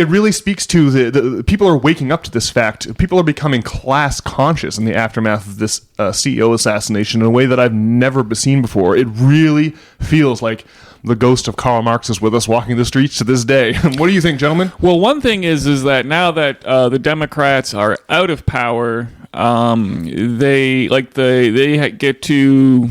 really speaks to the people are waking up to this fact. People are becoming class conscious in the aftermath of this CEO assassination in a way that I've never seen before. It really feels like the ghost of Karl Marx is with us, walking the streets to this day. What do you think, gentlemen? Well, one thing is that now that the Democrats are out of power, they get to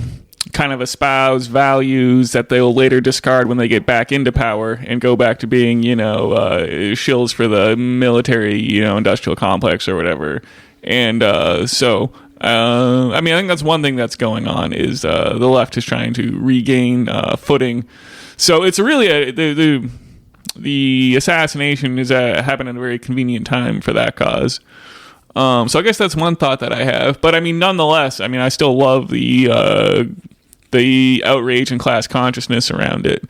kind of espouse values that they'll later discard when they get back into power and go back to being, shills for the military, industrial complex or whatever. And I think that's one thing that's going on is the left is trying to regain footing. So it's really the assassination is happened at a very convenient time for that cause. So I guess that's one thought that I have. But nonetheless, I still love the outrage and class consciousness around it.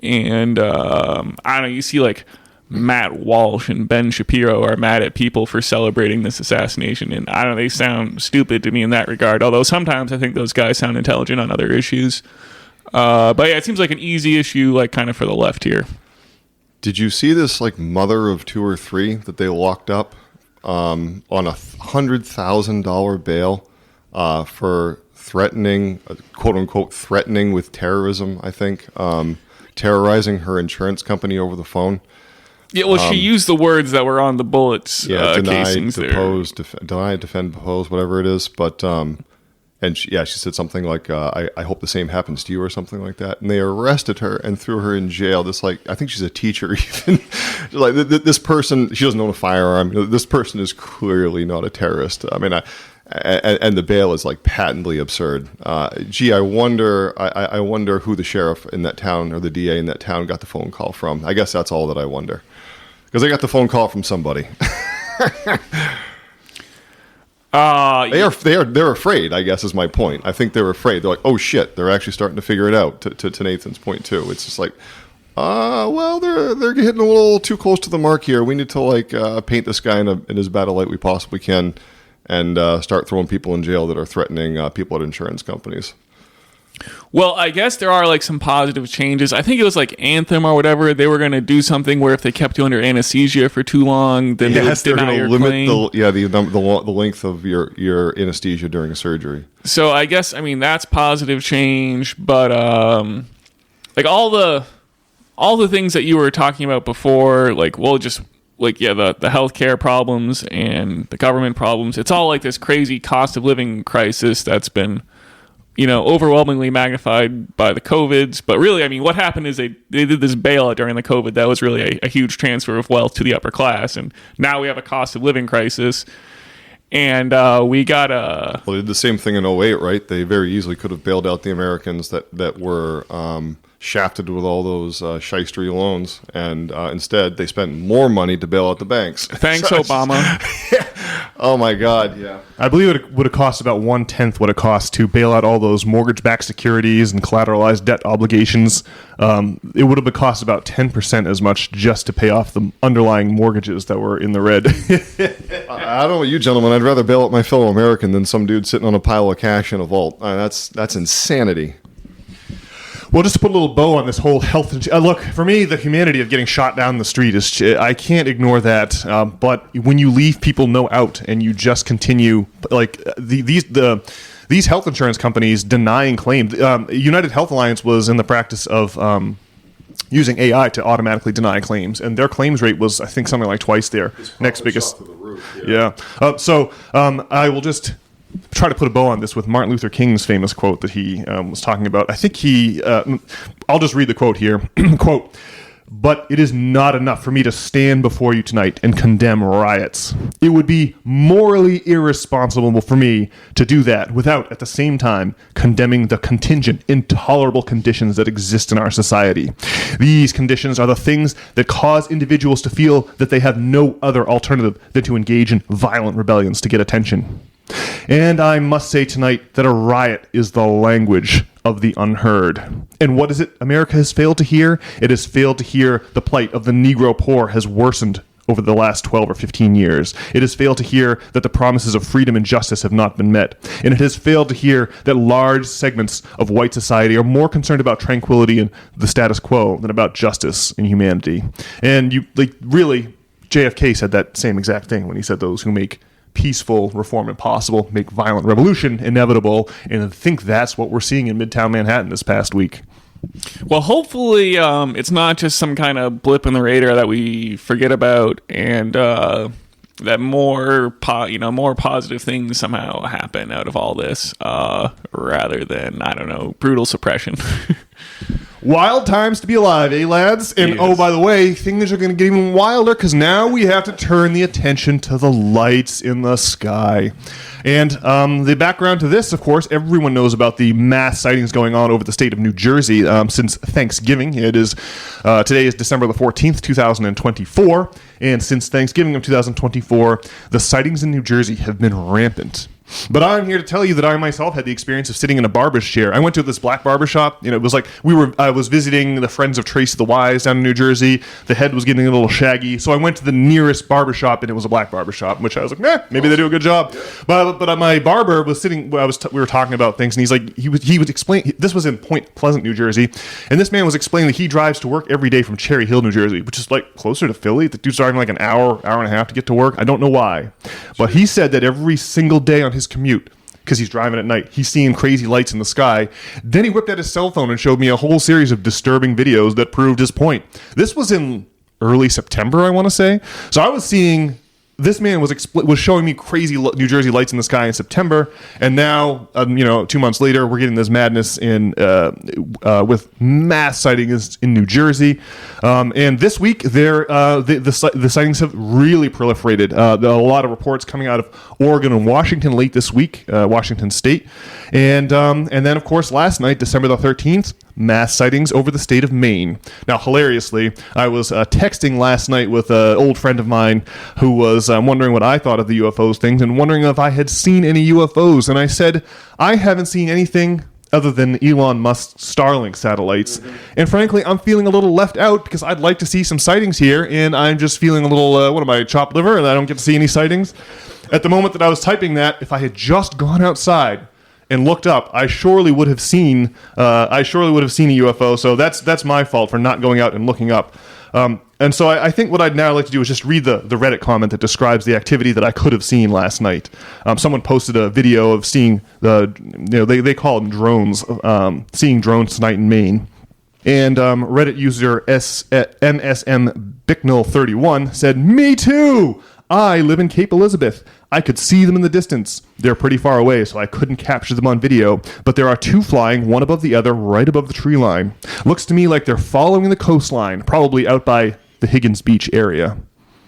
And I don't know, you see like Matt Walsh and Ben Shapiro are mad at people for celebrating this assassination, and I don't know, they sound stupid to me in that regard, although sometimes I think those guys sound intelligent on other issues. But yeah, it seems like an easy issue, like kind of for the left here. Did you see this like mother of two or three that they locked up on $100,000 bail for threatening, quote unquote, threatening with terrorism, I think, terrorizing her insurance company over the phone? Yeah, well, she used the words that were on the bullets. Deny, casings depose, deny, defend, depose, whatever it is. But and she said something like, "I hope the same happens to you," or something like that. And they arrested her and threw her in jail. This I think she's a teacher. Even like this person, she doesn't own a firearm. This person is clearly not a terrorist. And the bail is like patently absurd. I wonder who the sheriff in that town or the DA in that town got the phone call from. I guess that's all that I wonder. Because they got the phone call from somebody. They're afraid, I guess, is my point. I think they're afraid. They're like, oh shit, they're actually starting to figure it out. To Nathan's point too, it's just like, they're getting a little too close to the mark here. We need to paint this guy in as bad a light we possibly can, and start throwing people in jail that are threatening people at insurance companies. Well, I guess there are like some positive changes. I think it was like Anthem or whatever. They were going to do something where if they kept you under anesthesia for too long, then they would deny your claim. The length of your anesthesia during a surgery. So I guess that's positive change, but like all the things that you were talking about before, the healthcare problems and the government problems. It's all like this crazy cost of living crisis that's been overwhelmingly magnified by the COVIDs. But really, what happened is they did this bailout during the COVID. That was really a huge transfer of wealth to the upper class. And now we have a cost of living crisis. And we got a... Well, they did the same thing in 2008, right? They very easily could have bailed out the Americans that were shafted with all those shystery loans. And instead, they spent more money to bail out the banks. Thanks, Obama. Oh, my God, yeah. I believe it would have cost about 1/10 what it cost to bail out all those mortgage-backed securities and collateralized debt obligations. It would have cost about 10% as much just to pay off the underlying mortgages that were in the red. I don't know about you gentlemen. I'd rather bail out my fellow American than some dude sitting on a pile of cash in a vault. That's insanity. Well, just to put a little bow on this whole health... look, for me, the humanity of getting shot down the street is... I can't ignore that. But when you leave people no out and you just continue... Like, these health insurance companies denying claims... United Health Alliance was in the practice of using AI to automatically deny claims. And their claims rate was, I think, something like twice their next biggest... To the roof, yeah. I will just... try to put a bow on this with Martin Luther King's famous quote that he was talking about. I think I'll just read the quote here. Quote, "But it is not enough for me to stand before you tonight and condemn riots. It would be morally irresponsible for me to do that without, at the same time, condemning the contingent, intolerable conditions that exist in our society. These conditions are the things that cause individuals to feel that they have no other alternative than to engage in violent rebellions to get attention. And I must say tonight that a riot is the language of the unheard. And what is it America has failed to hear? It has failed to hear the plight of the Negro poor has worsened over the last 12 or 15 years. It has failed to hear that the promises of freedom and justice have not been met. And it has failed to hear that large segments of white society are more concerned about tranquility and the status quo than about justice and humanity. And really, JFK said that same exact thing when he said those who make peaceful reform impossible make violent revolution inevitable. And I think that's what we're seeing in Midtown Manhattan this past week. Well, hopefully it's not just some kind of blip in the radar that we forget about, and that more positive things somehow happen out of all this, rather than, I don't know, brutal suppression. Wild times to be alive, eh, lads? And, oh, by the way, things are going to get even wilder because now we have to turn the attention to the lights in the sky. And the background to this, of course, everyone knows about the mass sightings going on over the state of New Jersey since Thanksgiving. Today is December the 14th, 2024. And since Thanksgiving of 2024, the sightings in New Jersey have been rampant. But I'm here to tell you that I myself had the experience of sitting in a barber's chair. I went to this black barbershop. It was like I was visiting the friends of Tracy the Wise down in New Jersey. The head was getting a little shaggy, so I went to the nearest barbershop, and it was a black barbershop, which I was like, maybe they do a good job. But my barber was sitting. We were talking about things, and he's like, he would explain. This was in Point Pleasant, New Jersey, and this man was explaining that he drives to work every day from Cherry Hill, New Jersey, which is like closer to Philly. The dude's driving like an hour and a half to get to work. I don't know why, but he said that every single day on his commute, because he's driving at night, he's seeing crazy lights in the sky. Then he whipped out his cell phone and showed me a whole series of disturbing videos that proved his point. This was in early September, I want to say. So I was seeing, this man was showing me crazy New Jersey lights in the sky in September, and now 2 months later we're getting this madness with mass sightings in New Jersey. And this week the sightings have really proliferated. There are a lot of reports coming out of Oregon and Washington late this week, Washington State, and then of course last night, December the 13th. Mass sightings over the state of Maine. Now, hilariously, I was texting last night with an old friend of mine who was wondering what I thought of the UFOs things and wondering if I had seen any UFOs. And I said, I haven't seen anything other than Elon Musk's Starlink satellites. Mm-hmm. And frankly, I'm feeling a little left out because I'd like to see some sightings here, and I'm just feeling a little, chopped liver, and I don't get to see any sightings. At the moment that I was typing that, if I had just gone outside and looked up, I surely would have seen a UFO. So that's my fault for not going out and looking up. And so I think what I'd now like to do is just read the Reddit comment that describes the activity that I could have seen last night. Someone posted a video of seeing they call them drones, seeing drones tonight in Maine. And Reddit user MSM Bicknell31 said, "Me too! I live in Cape Elizabeth. I could see them in the distance. They're pretty far away, so I couldn't capture them on video, but there are two flying, one above the other, right above the tree line. Looks to me like they're following the coastline, probably out by the Higgins Beach area."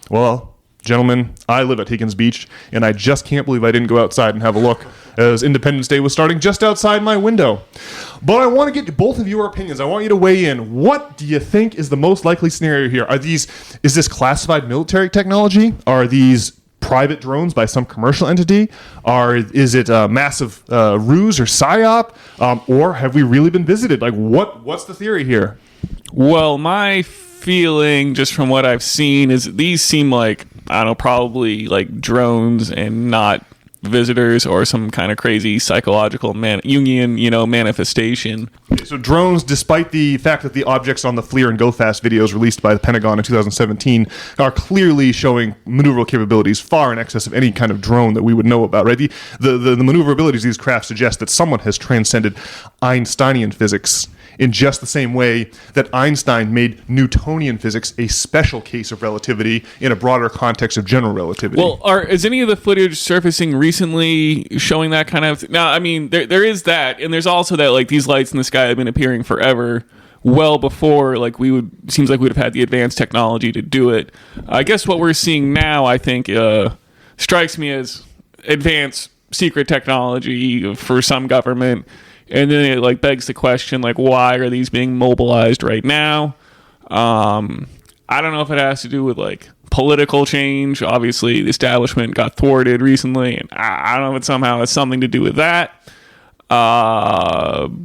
Well, gentlemen, I live at Higgins Beach, and I just can't believe I didn't go outside and have a look as Independence Day was starting just outside my window. But I want to get both of your opinions. I want you to weigh in. What do you think is the most likely scenario here? Is this classified military technology? Are these private drones by some commercial entity? Is it a massive ruse or psyop? Or have we really been visited? Like, what's the theory here? Well, my feeling, just from what I've seen, is these seem like, I don't know, probably like drones and not visitors or some kind of crazy psychological Jungian, manifestation. So drones, despite the fact that the objects on the FLIR and Go Fast videos released by the Pentagon in 2017 are clearly showing maneuverable capabilities far in excess of any kind of drone that we would know about, right? The maneuverabilities of these craft suggest that someone has transcended Einsteinian physics in just the same way that Einstein made Newtonian physics a special case of relativity in a broader context of general relativity. Well, is any of the footage surfacing recently showing that kind of... Now, I mean, there is that, and there's also that, like, these lights in the sky have been appearing forever, well before, like, seems like we would have had the advanced technology to do it. I guess what we're seeing now, I think, strikes me as advanced secret technology for some government. And then it like begs the question, like, why are these being mobilized right now? I don't know if it has to do with like political change. Obviously, the establishment got thwarted recently, and I don't know if it somehow has something to do with that. Probably,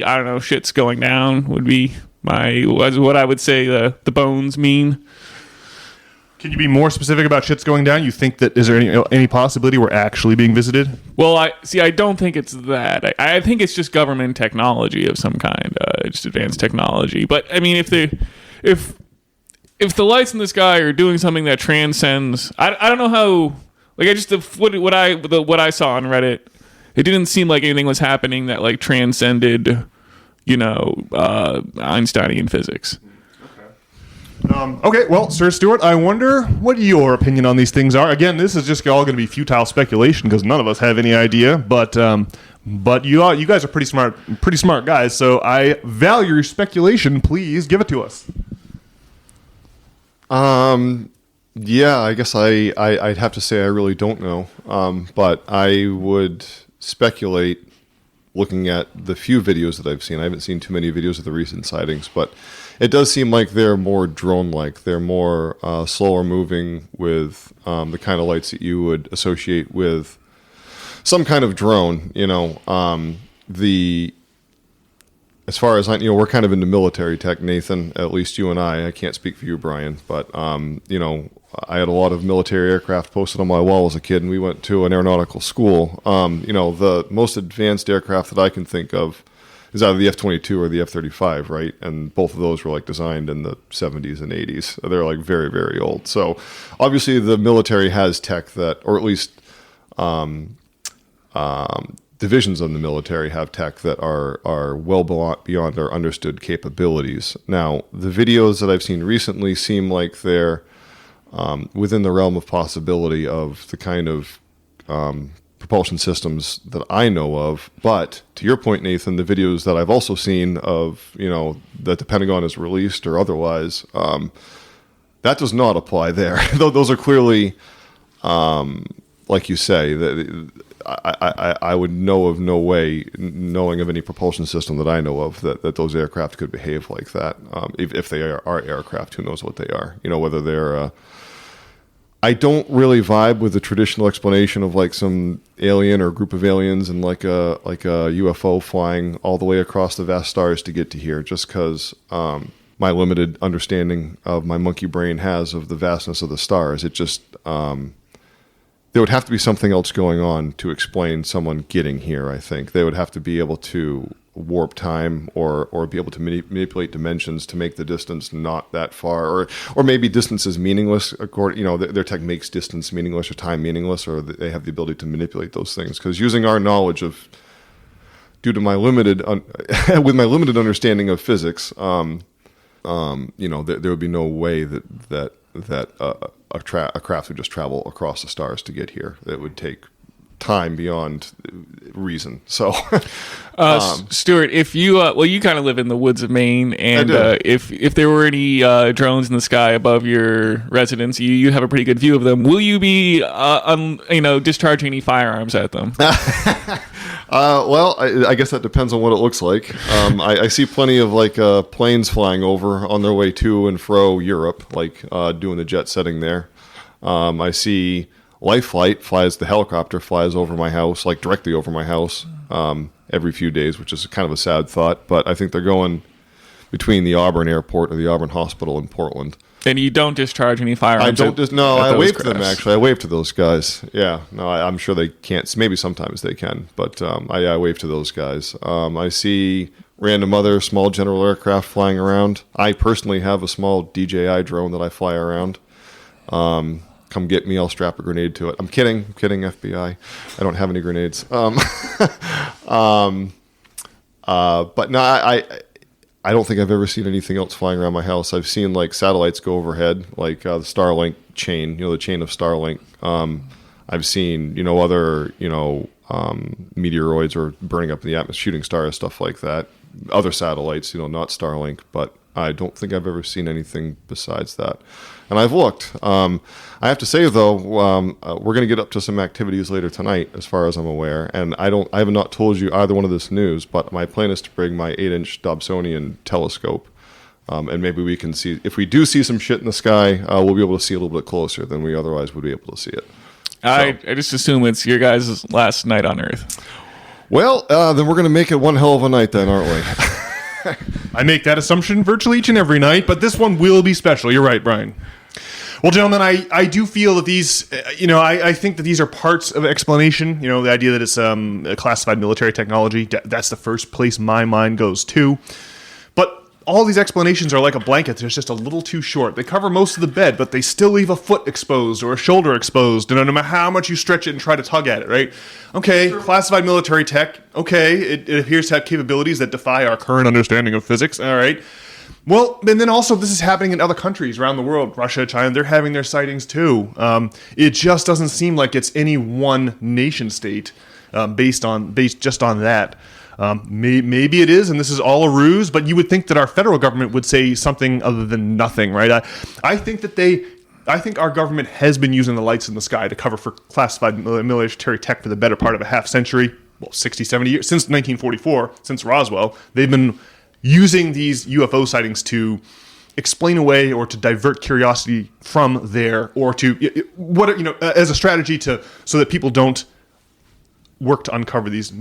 I don't know, shit's going down would be what I would say the bones mean. Can you be more specific about shit's going down? You think that is there any possibility we're actually being visited? Well, I don't think it's that. I think it's just government technology of some kind, just advanced technology. But I mean, if the lights in the sky are doing something that transcends, I don't know how. Like what I saw on Reddit, it didn't seem like anything was happening that like transcended, Einsteinian physics. Okay, well, Sir Stuart, I wonder what your opinion on these things are. Again, this is just all going to be futile speculation because none of us have any idea. But you guys are pretty smart guys. So I value your speculation. Please give it to us. Yeah, I guess I'd have to say I really don't know. But I would speculate, looking at the few videos that I've seen. I haven't seen too many videos of the recent sightings, but it does seem like they're more drone-like. They're more slower moving with the kind of lights that you would associate with some kind of drone. As far as we're kind of into military tech, Nathan. At least you and I. I can't speak for you, Brian, but I had a lot of military aircraft posted on my wall as a kid, and we went to an aeronautical school. The most advanced aircraft that I can think of is either the F-22 or the F-35, right? And both of those were like designed in the 70s and 80s. They're like very, very old. So obviously the military has tech that, or at least divisions of the military have tech that are well beyond our understood capabilities. Now, the videos that I've seen recently seem like they're within the realm of possibility of the kind of propulsion systems that I know of. But to your point, Nathan, the videos that I've also seen of, that the Pentagon has released or otherwise, that does not apply there. Those are clearly, like you say, that I would know of no way, knowing of any propulsion system that I know of, that those aircraft could behave like that. If they are aircraft, who knows what they are? Whether they're... I don't really vibe with the traditional explanation of like some alien or group of aliens and like a UFO flying all the way across the vast stars to get to here, just because my limited understanding of my monkey brain has of the vastness of the stars. It just... there would have to be something else going on to explain someone getting here, I think. They would have to be able to warp time or be able to manipulate dimensions to make the distance not that far. Or maybe distance is meaningless. Their tech makes distance meaningless or time meaningless, or they have the ability to manipulate those things. Because using our knowledge due to my with my limited understanding of physics, there would be no way that a craft would just travel across the stars to get here. It would take time beyond reason. So, Stuart, if you you kind of live in the woods of Maine, and if there were any drones in the sky above your residence, you have a pretty good view of them. Will you be discharging any firearms at them? Well, I guess that depends on what it looks like. I see plenty of planes flying over on their way to and fro Europe, doing the jet setting there. I see Life Flight the helicopter flies over my house, directly over my house, every few days, which is kind of a sad thought. But I think they're going between the Auburn Airport or the Auburn Hospital in Portland. And you don't discharge any firearms? I wave to them, actually. I wave to those guys. Yeah. No, I'm sure they can't. Maybe sometimes they can. But I wave to those guys. I see random other small general aircraft flying around. I personally have a small DJI drone that I fly around. Come get me, I'll strap a grenade to it. I'm kidding, FBI. I don't have any grenades. But no, I don't think I've ever seen anything else flying around my house. I've seen satellites go overhead, the Starlink chain, the chain of Starlink. I've seen, other, meteoroids or burning up in the atmosphere, shooting stars, stuff like that. Other satellites, not Starlink, but I don't think I've ever seen anything besides that. And I've looked. I have to say, though, we're going to get up to some activities later tonight, as far as I'm aware. And I have not told you either one of this news, but my plan is to bring my 8-inch Dobsonian telescope. And maybe we can see, if we do see some shit in the sky, we'll be able to see a little bit closer than we otherwise would be able to see it. I just assume it's your guys' last night on Earth. Well, then we're going to make it one hell of a night then, aren't we? I make that assumption virtually each and every night, but this one will be special. You're right, Brian. Well, gentlemen, I do feel that these, I think that these are parts of explanation. The idea that it's classified military technology, that's the first place my mind goes to. But all these explanations are like a blanket. They're just a little too short. They cover most of the bed, but they still leave a foot exposed or a shoulder exposed. And no matter how much you stretch it and try to tug at it, right? Okay, classified military tech. Okay, it appears to have capabilities that defy our current understanding of physics. All right. Well, and then also this is happening in other countries around the world. Russia, China, they're having their sightings too. It just doesn't seem like it's any one nation state based just on that. Maybe it is, and this is all a ruse, but you would think that our federal government would say something other than nothing, right? I think our government has been using the lights in the sky to cover for classified military tech for the better part of a half century, 60, 70 years, since 1944, since Roswell. They've been using these UFO sightings to explain away or to divert curiosity from there, or to as a strategy so that people don't work to uncover these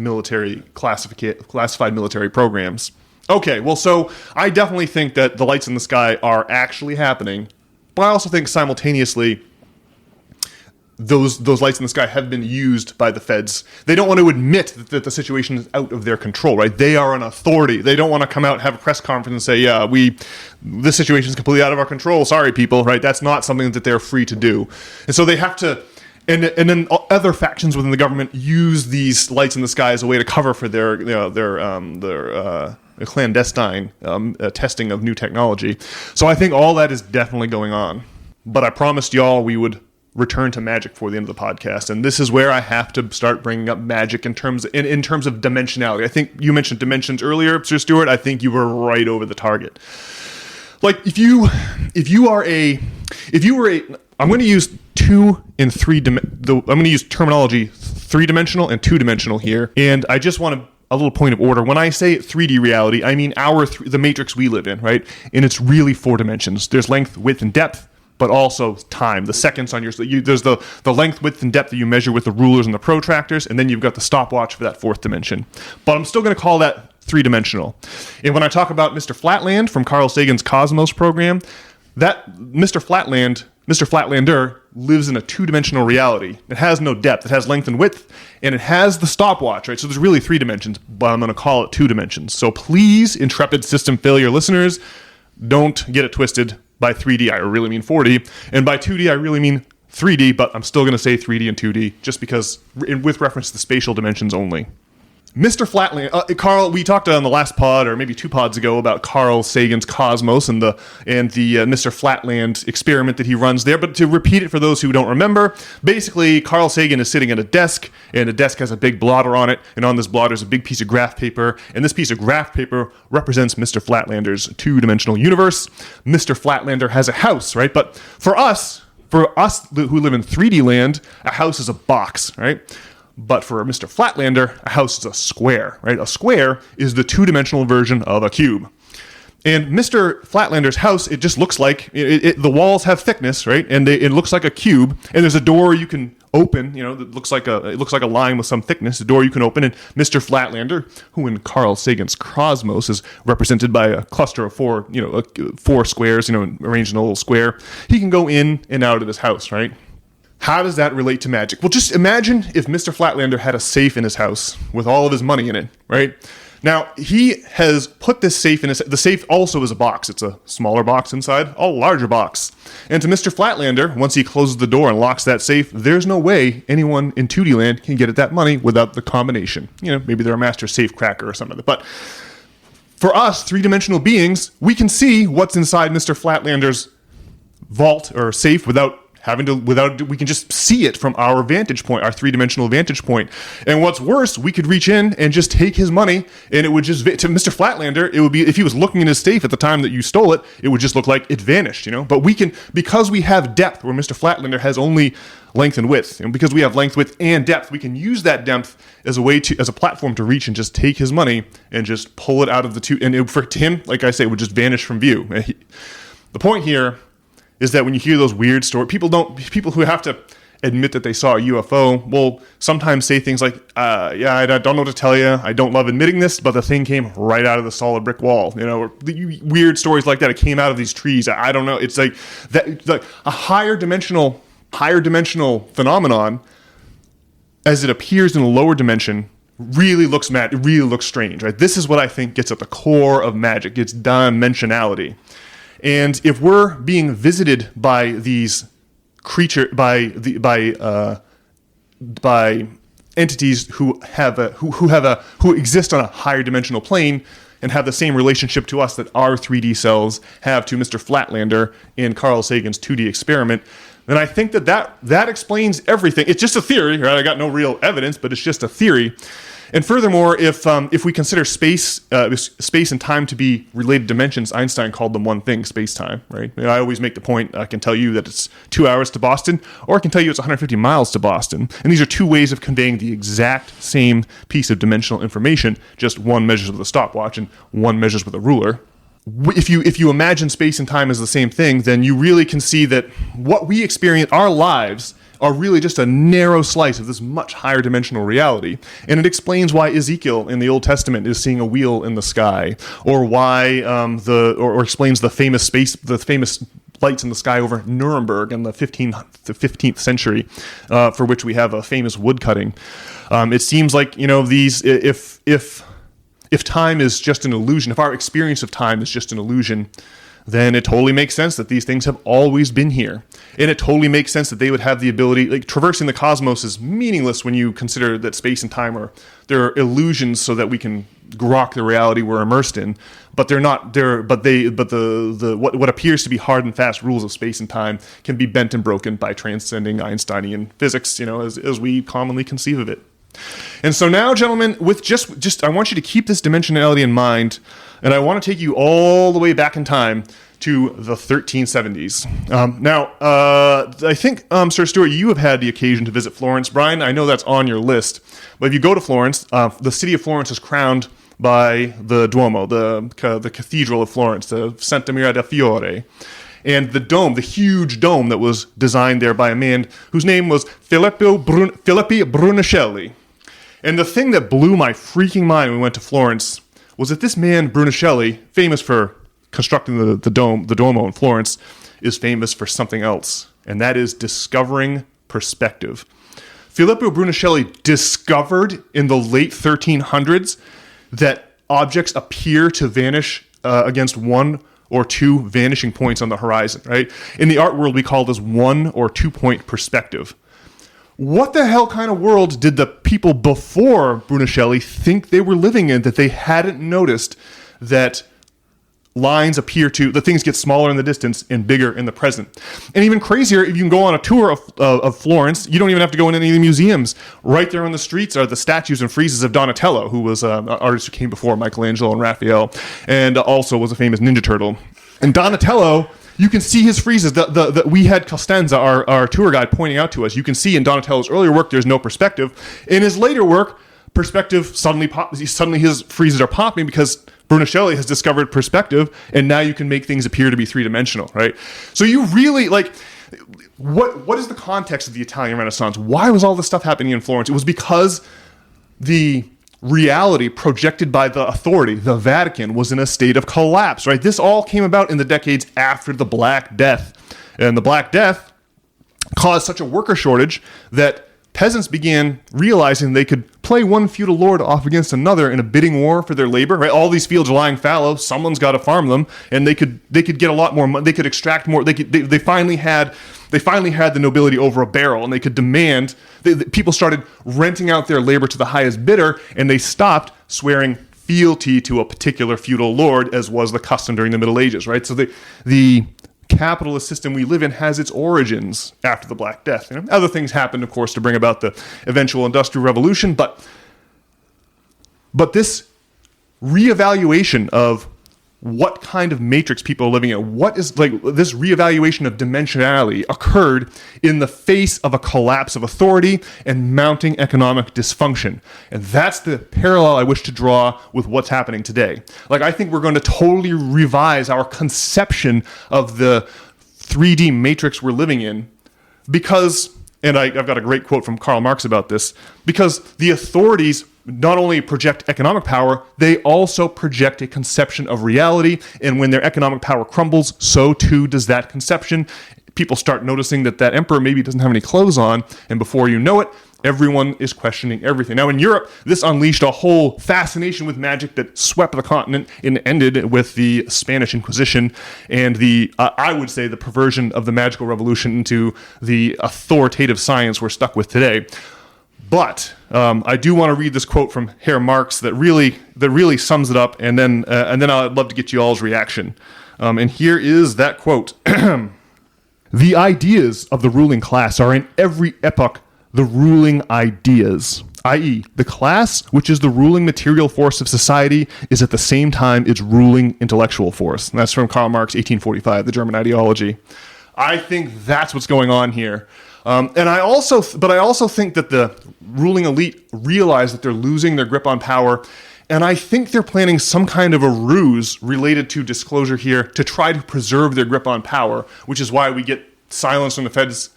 classified military programs. Okay, well, so I definitely think that the lights in the sky are actually happening, but I also think simultaneously those lights in the sky have been used by the feds. They don't want to admit that the situation is out of their control, right? They are an authority. They don't want to come out and have a press conference and say, yeah, this situation is completely out of our control. Sorry, people, right? That's not something that they're free to do. And so they have to, and then other factions within the government use these lights in the sky as a way to cover for their clandestine testing of new technology. So I think all that is definitely going on. But I promised y'all we would return to magic for the end of the podcast, and this is where I have to start bringing up magic in terms of dimensionality. I think you mentioned dimensions earlier, Sir Stuart. I think you were right over the target. Like if you were a, I'm going to use 2 and 3. I'm going to use terminology 3-dimensional and 2-dimensional here, and I just want a little point of order. When I say 3D reality, I mean the matrix we live in, right? And it's really 4 dimensions. There's length, width, and depth, but also time, the seconds on there's the length, width, and depth that you measure with the rulers and the protractors, and then you've got the stopwatch for that 4th dimension. But I'm still going to call that 3-dimensional. And when I talk about Mr. Flatland from Carl Sagan's Cosmos program, that Mr. Flatlander lives in a 2-dimensional reality. It has no depth, it has length and width, and it has the stopwatch, right? So there's really 3 dimensions, but I'm going to call it 2 dimensions. So please, intrepid system failure listeners, don't get it twisted. By 3D, I really mean 4D. And by 2D, I really mean 3D, but I'm still going to say 3D and 2D just because, with reference to the spatial dimensions only. Mr. Flatland, Carl, we talked on the last pod, or maybe 2 pods ago, about Carl Sagan's Cosmos and the Mr. Flatland experiment that he runs there. But to repeat it for those who don't remember, basically, Carl Sagan is sitting at a desk, and the desk has a big blotter on it, and on this blotter is a big piece of graph paper, and this piece of graph paper represents Mr. Flatlander's 2-dimensional universe. Mr. Flatlander has a house, right? But for us who live in 3D land, a house is a box, right? But for Mr. Flatlander, a house is a square, right? A square is the 2-dimensional version of a cube. And Mr. Flatlander's house, it just looks like, the walls have thickness, right? And it looks like a cube, and there's a door you can open, that looks like a line with some thickness, a door you can open, and Mr. Flatlander, who in Carl Sagan's Cosmos is represented by a cluster of 4 squares, arranged in a little square, he can go in and out of his house, right? How does that relate to magic? Well, just imagine if Mr. Flatlander had a safe in his house with all of his money in it, right? Now, he has put this safe in the safe also is a box. It's a smaller box inside, a larger box. And to Mr. Flatlander, once he closes the door and locks that safe, there's no way anyone in 2D land can get at that money without the combination. Maybe they're a master safe cracker or something. But for us, 3-dimensional beings, we can see what's inside Mr. Flatlander's vault or safe without we can just see it from our vantage point, our 3-dimensional vantage point. And what's worse, we could reach in and just take his money, and it would just, to Mr. Flatlander, it would be, if he was looking in his safe at the time that you stole it, it would just look like it vanished, But we can, because we have depth, where Mr. Flatlander has only length and width, and because we have length, width, and depth, we can use that depth as a platform to reach and just take his money and just pull it out of the two, and to him, like I say, it would just vanish from view. The point here is that when you hear those weird stories, people who have to admit that they saw a UFO will sometimes say things like, yeah, I don't know what to tell you. I don't love admitting this, but the thing came right out of the solid brick wall. Or weird stories like that. It came out of these trees. I don't know. It's like that, like a higher dimensional phenomenon as it appears in a lower dimension really looks mad. It really looks strange, right? This is what I think gets at the core of magic. It's dimensionality. And if we're being visited by these by entities who exist on a higher dimensional plane and have the same relationship to us that our 3D cells have to Mr. Flatlander in Carl Sagan's 2D experiment, then I think that explains everything. It's just a theory, right? I got no real evidence, but it's just a theory. And furthermore, if we consider space and time to be related dimensions, Einstein called them one thing, space-time, right? I always make the point, I can tell you that it's 2 hours to Boston, or I can tell you it's 150 miles to Boston. And these are two ways of conveying the exact same piece of dimensional information, just one measures with a stopwatch and one measures with a ruler. If you imagine space and time as the same thing, then you really can see that what we experience, our lives, are really just a narrow slice of this much higher dimensional reality. And it explains why Ezekiel in the Old Testament is seeing a wheel in the sky, or why or explains the famous lights in the sky over Nuremberg in the 15th century, for which we have a famous woodcutting. It seems like, these, if time is just an illusion, if our experience of time is just an illusion, then it totally makes sense that these things have always been here. And it totally makes sense that they would have the ability, like traversing the cosmos is meaningless when you consider that space and time they're illusions so that we can grok the reality we're immersed in, but they're not there. But what appears to be hard and fast rules of space and time can be bent and broken by transcending Einsteinian physics, as we commonly conceive of it. And so now, gentlemen, with just I want you to keep this dimensionality in mind, and I want to take you all the way back in time to the 1370s. I think, Sir Stuart, you have had the occasion to visit Florence. Brian, I know that's on your list, but if you go to Florence, the city of Florence is crowned by the Duomo, the Cathedral of Florence, the Santa Maria del Fiore. And the dome, the huge dome that was designed there by a man whose name was Filippo Brunelleschi. And the thing that blew my freaking mind when we went to Florence was that this man, Brunelleschi, famous for constructing the Duomo in Florence, is famous for something else, and that is discovering perspective. Filippo Brunelleschi discovered in the late 1300s that objects appear to vanish against one or two vanishing points on the horizon, right? In the art world, we call this 1 or 2 point perspective. What the hell kind of world did the people before Brunelleschi think they were living in that they hadn't noticed that lines appear to, the things get smaller in the distance and bigger in the present? And even crazier, if you can go on a tour of Florence, you don't even have to go in any of the museums. Right there on the streets are the statues and friezes of Donatello, who was an artist who came before Michelangelo and Raphael, and also was a famous Ninja Turtle. And Donatello, you can see his friezes. We had Costanza, our tour guide, pointing out to us. You can see in Donatello's earlier work, there's no perspective. In his later work, perspective suddenly his friezes are popping because Brunelleschi has discovered perspective, and now you can make things appear to be three-dimensional, right? So you really, what is the context of the Italian Renaissance? Why was all this stuff happening in Florence? It was because the reality projected by the authority, the Vatican, was in a state of collapse, right? This all came about in the decades after the Black Death. And the Black Death caused such a worker shortage that peasants began realizing they could play one feudal lord off against another in a bidding war for their labor, right? All these fields are lying fallow. Someone's got to farm them, and they could get a lot more money. They could extract more. They finally had the nobility over a barrel, and they could demand. People started renting out their labor to the highest bidder, and they stopped swearing fealty to a particular feudal lord, as was the custom during the Middle Ages, right? So the capitalist system we live in has its origins after the Black Death. Other things happened, of course, to bring about the eventual Industrial Revolution, but this reevaluation of what kind of matrix people are living in, this reevaluation of dimensionality occurred in the face of a collapse of authority and mounting economic dysfunction. And that's the parallel I wish to draw with what's happening today. I think we're going to totally revise our conception of the 3D matrix we're living in, because and I've got a great quote from Karl Marx about this, because the authorities not only project economic power, they also project a conception of reality. And when their economic power crumbles, so too does that conception. People start noticing that emperor maybe doesn't have any clothes on, and before you know it, everyone is questioning everything. Now, in Europe, this unleashed a whole fascination with magic that swept the continent and ended with the Spanish Inquisition and I would say, the perversion of the magical revolution into the authoritative science we're stuck with today. But I do want to read this quote from Herr Marx that really sums it up, and then I'd love to get you all's reaction. And here is that quote. The ideas of the ruling class are in every epoch the ruling ideas, i.e., the class, which is the ruling material force of society, is at the same time its ruling intellectual force. And that's from Karl Marx, 1845, The German Ideology. I think that's what's going on here. But I also think that the ruling elite realize that they're losing their grip on power, and I think they're planning some kind of a ruse related to disclosure here to try to preserve their grip on power, which is why we get silence from the feds.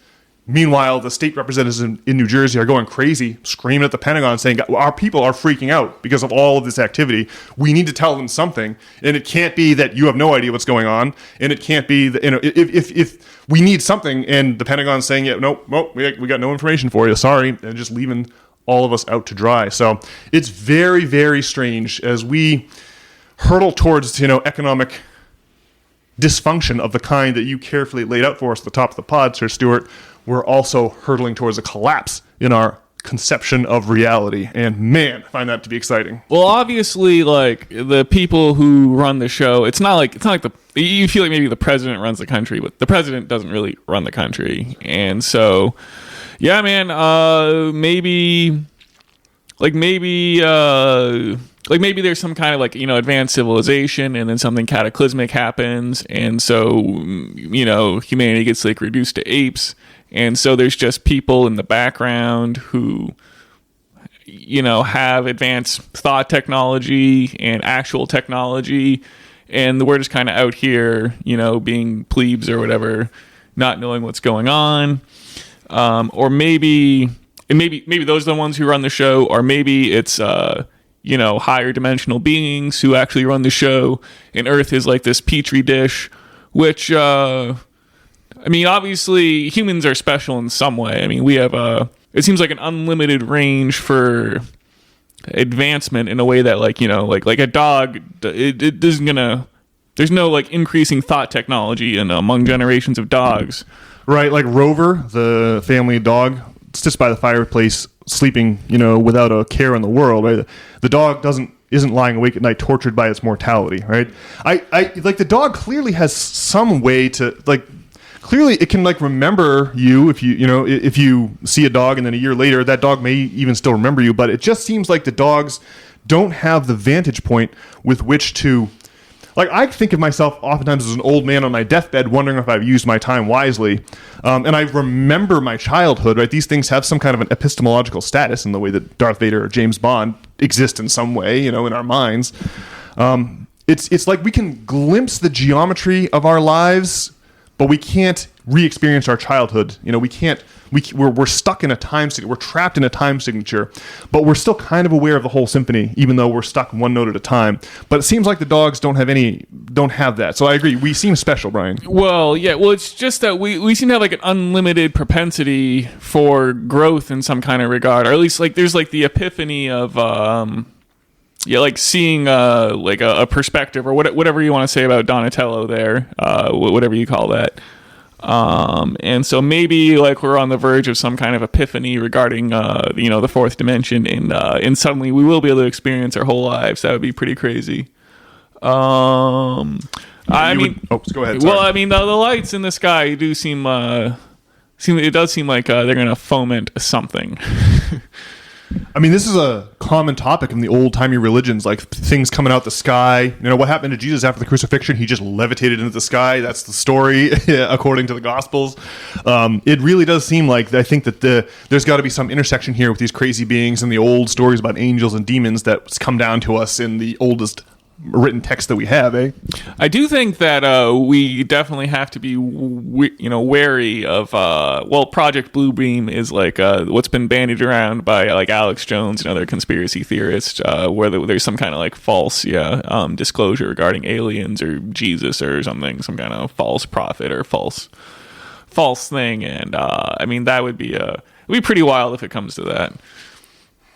Meanwhile, the state representatives in New Jersey are going crazy, screaming at the Pentagon, saying, our people are freaking out because of all of this activity. We need to tell them something. And it can't be that you have no idea what's going on. And it can't be that, if we need something and the Pentagon's saying, we got no information for you, sorry, and just leaving all of us out to dry. So it's very, very strange as we hurtle towards, economic dysfunction of the kind that you carefully laid out for us at the top of the pod, Sir Stuart. We're also hurtling towards a collapse in our conception of reality. And man, I find that to be exciting. Well, obviously, like, the people who run the show, it's not like you feel like maybe the president runs the country, but the president doesn't really run the country. And so, yeah, man, maybe there's some kind of advanced civilization, and then something cataclysmic happens, and so humanity gets reduced to apes, and so there's just people in the background who have advanced thought technology and actual technology, and we're just kind of out here being plebes or whatever, not knowing what's going on, or maybe those are the ones who run the show, or maybe it's higher dimensional beings who actually run the show, and Earth is like this petri dish, which, obviously humans are special in some way. We have it seems like an unlimited range for advancement in a way that like a dog, it isn't gonna, there's no increasing thought technology among generations of dogs. Right, like Rover, the family dog, sits by the fireplace sleeping, without a care in the world, right? The dog isn't lying awake at night tortured by its mortality, right? I the dog clearly has some way to clearly it can remember you if you see a dog, and then a year later that dog may even still remember you, but it just seems like the dogs don't have the vantage point with which to, I think of myself oftentimes as an old man on my deathbed wondering if I've used my time wisely. And I remember my childhood, right? These things have some kind of an epistemological status in the way that Darth Vader or James Bond exist in some way, in our minds. It's like we can glimpse the geometry of our lives, but we can't re-experience our childhood. We're stuck in a time signature. We're trapped in a time signature, but we're still kind of aware of the whole symphony, even though we're stuck one note at a time. But it seems like the dogs don't have that. So I agree. We seem special, Brian. Well, yeah. Well, it's just that we seem to have an unlimited propensity for growth in some kind of regard, or at least there's the epiphany of seeing a perspective, or whatever you want to say about Donatello there, whatever you call that. And so maybe we're on the verge of some kind of epiphany regarding the fourth dimension, and suddenly we will be able to experience our whole lives. That would be pretty crazy. Go ahead. Well, the lights in the sky do seem it does seem like they're going to foment something. This is a common topic in the old-timey religions, things coming out the sky. What happened to Jesus after the crucifixion? He just levitated into the sky. That's the story, according to the Gospels. It really does seem like, I think that there's got to be some intersection here with these crazy beings and the old stories about angels and demons that's come down to us in the oldest written text that we have, eh? I do think that we definitely have to be, wary of. Project Bluebeam is like what's been bandied around by like Alex Jones and other conspiracy theorists, where there's some kind of like false, disclosure regarding aliens or Jesus or something, some kind of false prophet or false thing, and I mean that would be it'd be pretty wild if it comes to that.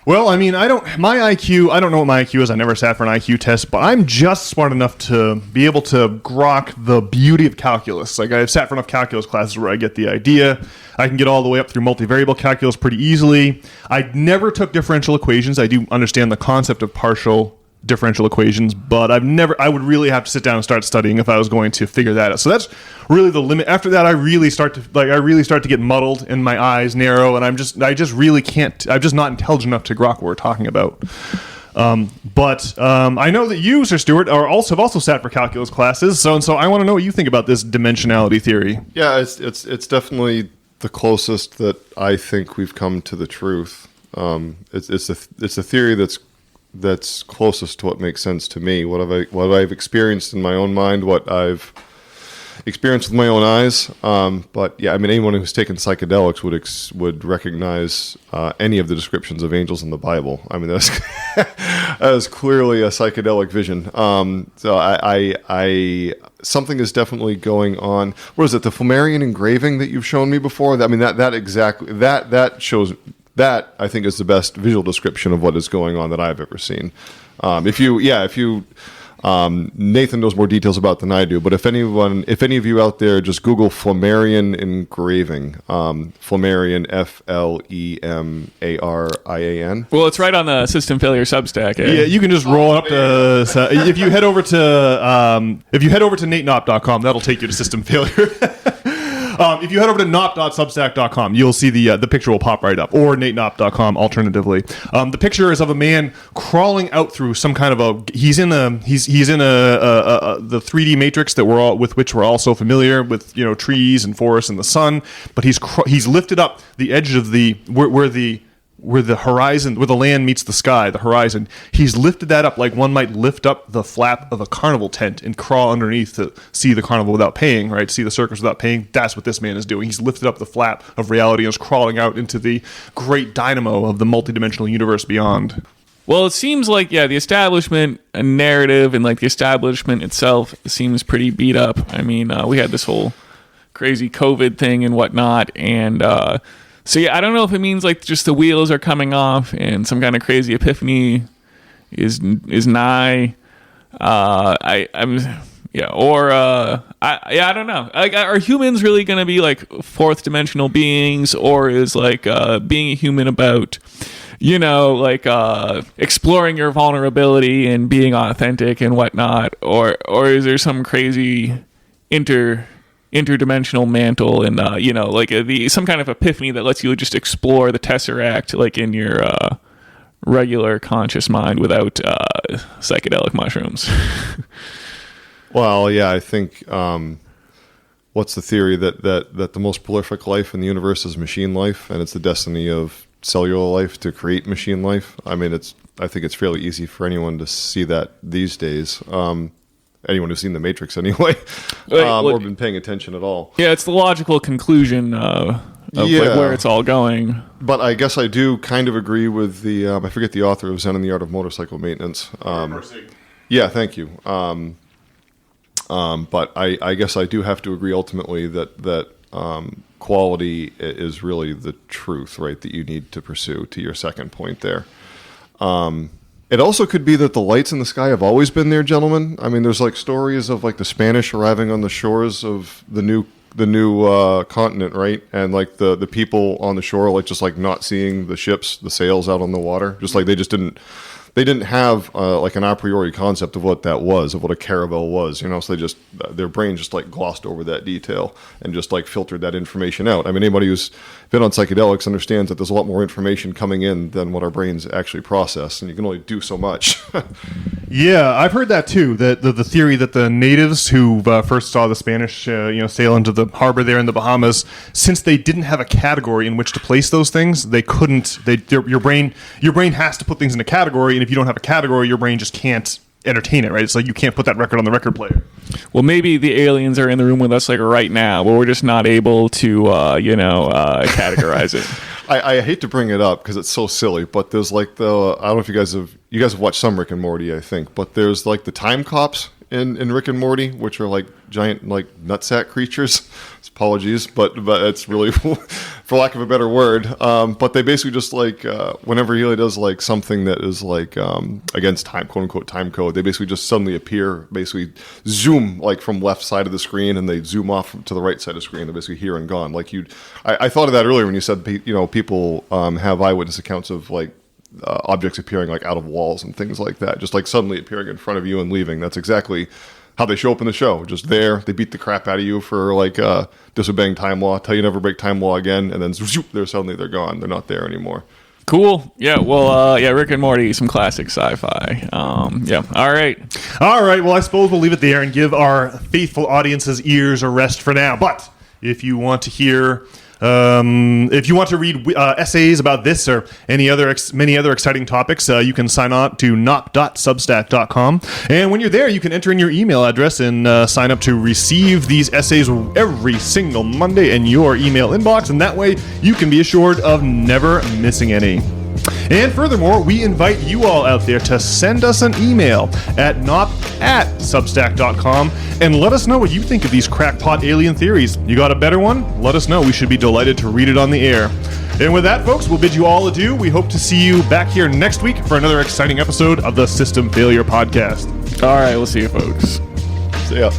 Well, I mean, I don't know what my IQ is. I never sat for an IQ test, but I'm just smart enough to be able to grok the beauty of calculus. Like, I've sat for enough calculus classes where I get the idea. I can get all the way up through multivariable calculus pretty easily. I never took differential equations. I do understand the concept of partial differential equations, but I would really have to sit down and start studying if I was going to figure that out. So that's really the limit. After that, I really start to get muddled and my eyes narrow, and I just really can't. I'm just not intelligent enough to grok what we're talking about. But I know that you, Sir Stuart, have also sat for calculus classes. So I want to know what you think about this dimensionality theory. Yeah, it's definitely the closest that I think we've come to the truth. It's a theory that's closest to what makes sense to me. What I've experienced in my own mind, what I've experienced with my own eyes. But yeah, I mean, anyone who's taken psychedelics would recognize any of the descriptions of angels in the Bible. I mean, that is clearly a psychedelic vision. So I something is definitely going on. What is it? The Flammarion engraving that you've shown me before? I mean, that shows. That, I think, is the best visual description of what is going on that I've ever seen. Nathan knows more details about than I do, but if any of you out there, just Google Flammarion engraving, Flammarion, Flemarian. Well, it's right on the System Failure Substack. Eh? Yeah, you can just roll up to if you head over to natenop.com, that'll take you to System Failure. If you head over to nop.substack.com, you'll see the picture will pop right up, or natenop.com alternatively. The picture is of a man crawling out through some kind of he's in the 3D matrix with which we're all so familiar with, trees and forests and the sun, but he's lifted up the edge of where the horizon, where the land meets the sky, the horizon. He's lifted that up like one might lift up the flap of a carnival tent and crawl underneath to see the carnival without paying, right? See the circus without paying. That's what this man is doing. He's lifted up the flap of reality and is crawling out into the great dynamo of the multidimensional universe beyond. Well, it seems like, the establishment narrative and like the establishment itself seems pretty beat up. I mean, we had this whole crazy COVID thing and whatnot, and so I don't know if it means like just the wheels are coming off and some kind of crazy epiphany is nigh. I don't know. Like, are humans really going to be like fourth dimensional beings, or is like being a human about exploring your vulnerability and being authentic and whatnot, or is there some crazy interdimensional mantle and some kind of epiphany that lets you just explore the Tesseract like in your regular conscious mind without psychedelic mushrooms? Well, yeah, I think what's the theory that the most prolific life in the universe is machine life, and it's the destiny of cellular life to create machine life. I mean, I think it's fairly easy for anyone to see that these days. Anyone who's seen The Matrix anyway, or been paying attention at all. Yeah, it's the logical conclusion of like where it's all going. But I guess I do kind of agree with the, I forget the author of Zen and the Art of Motorcycle Maintenance. Yeah, thank you. But I guess I do have to agree ultimately that quality is really the truth, right, that you need to pursue, to your second point there. It also could be that the lights in the sky have always been there, gentlemen. I mean, there's like stories of like the Spanish arriving on the shores of the new continent, right? And like the people on the shore, like just like not seeing the ships, the sails out on the water, just like they didn't have like an a priori concept of what that was, of what a caravel was, so they their brain just like glossed over that detail and just like filtered that information out. I mean, anybody who's been on psychedelics understands that there's a lot more information coming in than what our brains actually process, and you can only do so much. Yeah, I've heard that too. The theory that the natives who first saw the Spanish, sail into the harbor there in the Bahamas, since they didn't have a category in which to place those things, they couldn't. Your brain has to put things in a category, and if you don't have a category, your brain just can't entertain it, right? It's like you can't put that record on the record player. Well, maybe the aliens are in the room with us like right now, but we're just not able to, categorize it. I hate to bring it up because it's so silly, but there's like I don't know if you guys have watched some Rick and Morty, I think, but there's like the time cops in Rick and Morty, which are like giant like nutsack creatures. Apologies, but it's really, for lack of a better word. But they basically just like whenever Eli does like something that is like against time, quote unquote time code, they basically just suddenly appear, basically zoom like from left side of the screen, and they zoom off to the right side of the screen. They're basically here and gone. Like I thought of that earlier when you said people have eyewitness accounts of like objects appearing like out of walls and things like that, just like suddenly appearing in front of you and leaving. That's exactly how they show up in the show. Just there, they beat the crap out of you for like disobeying time law, tell you never break time law again, and then zoop, they're gone. They're not there anymore. Cool. Yeah. Well. Rick and Morty, some classic sci-fi. Yeah. All right. Well, I suppose we'll leave it there and give our faithful audience's ears a rest for now. But if you want to hear, if you want to read essays about this or many other exciting topics, you can sign on to nop.substack.com. And when you're there, you can enter in your email address and sign up to receive these essays every single Monday in your email inbox. And that way, you can be assured of never missing any. And furthermore, we invite you all out there to send us an email at nop@substack.com and let us know what you think of these crackpot alien theories. You got a better one? Let us know. We should be delighted to read it on the air. And with that, folks, we'll bid you all adieu. We hope to see you back here next week for another exciting episode of the System Failure Podcast. All right. We'll see you, folks. See ya.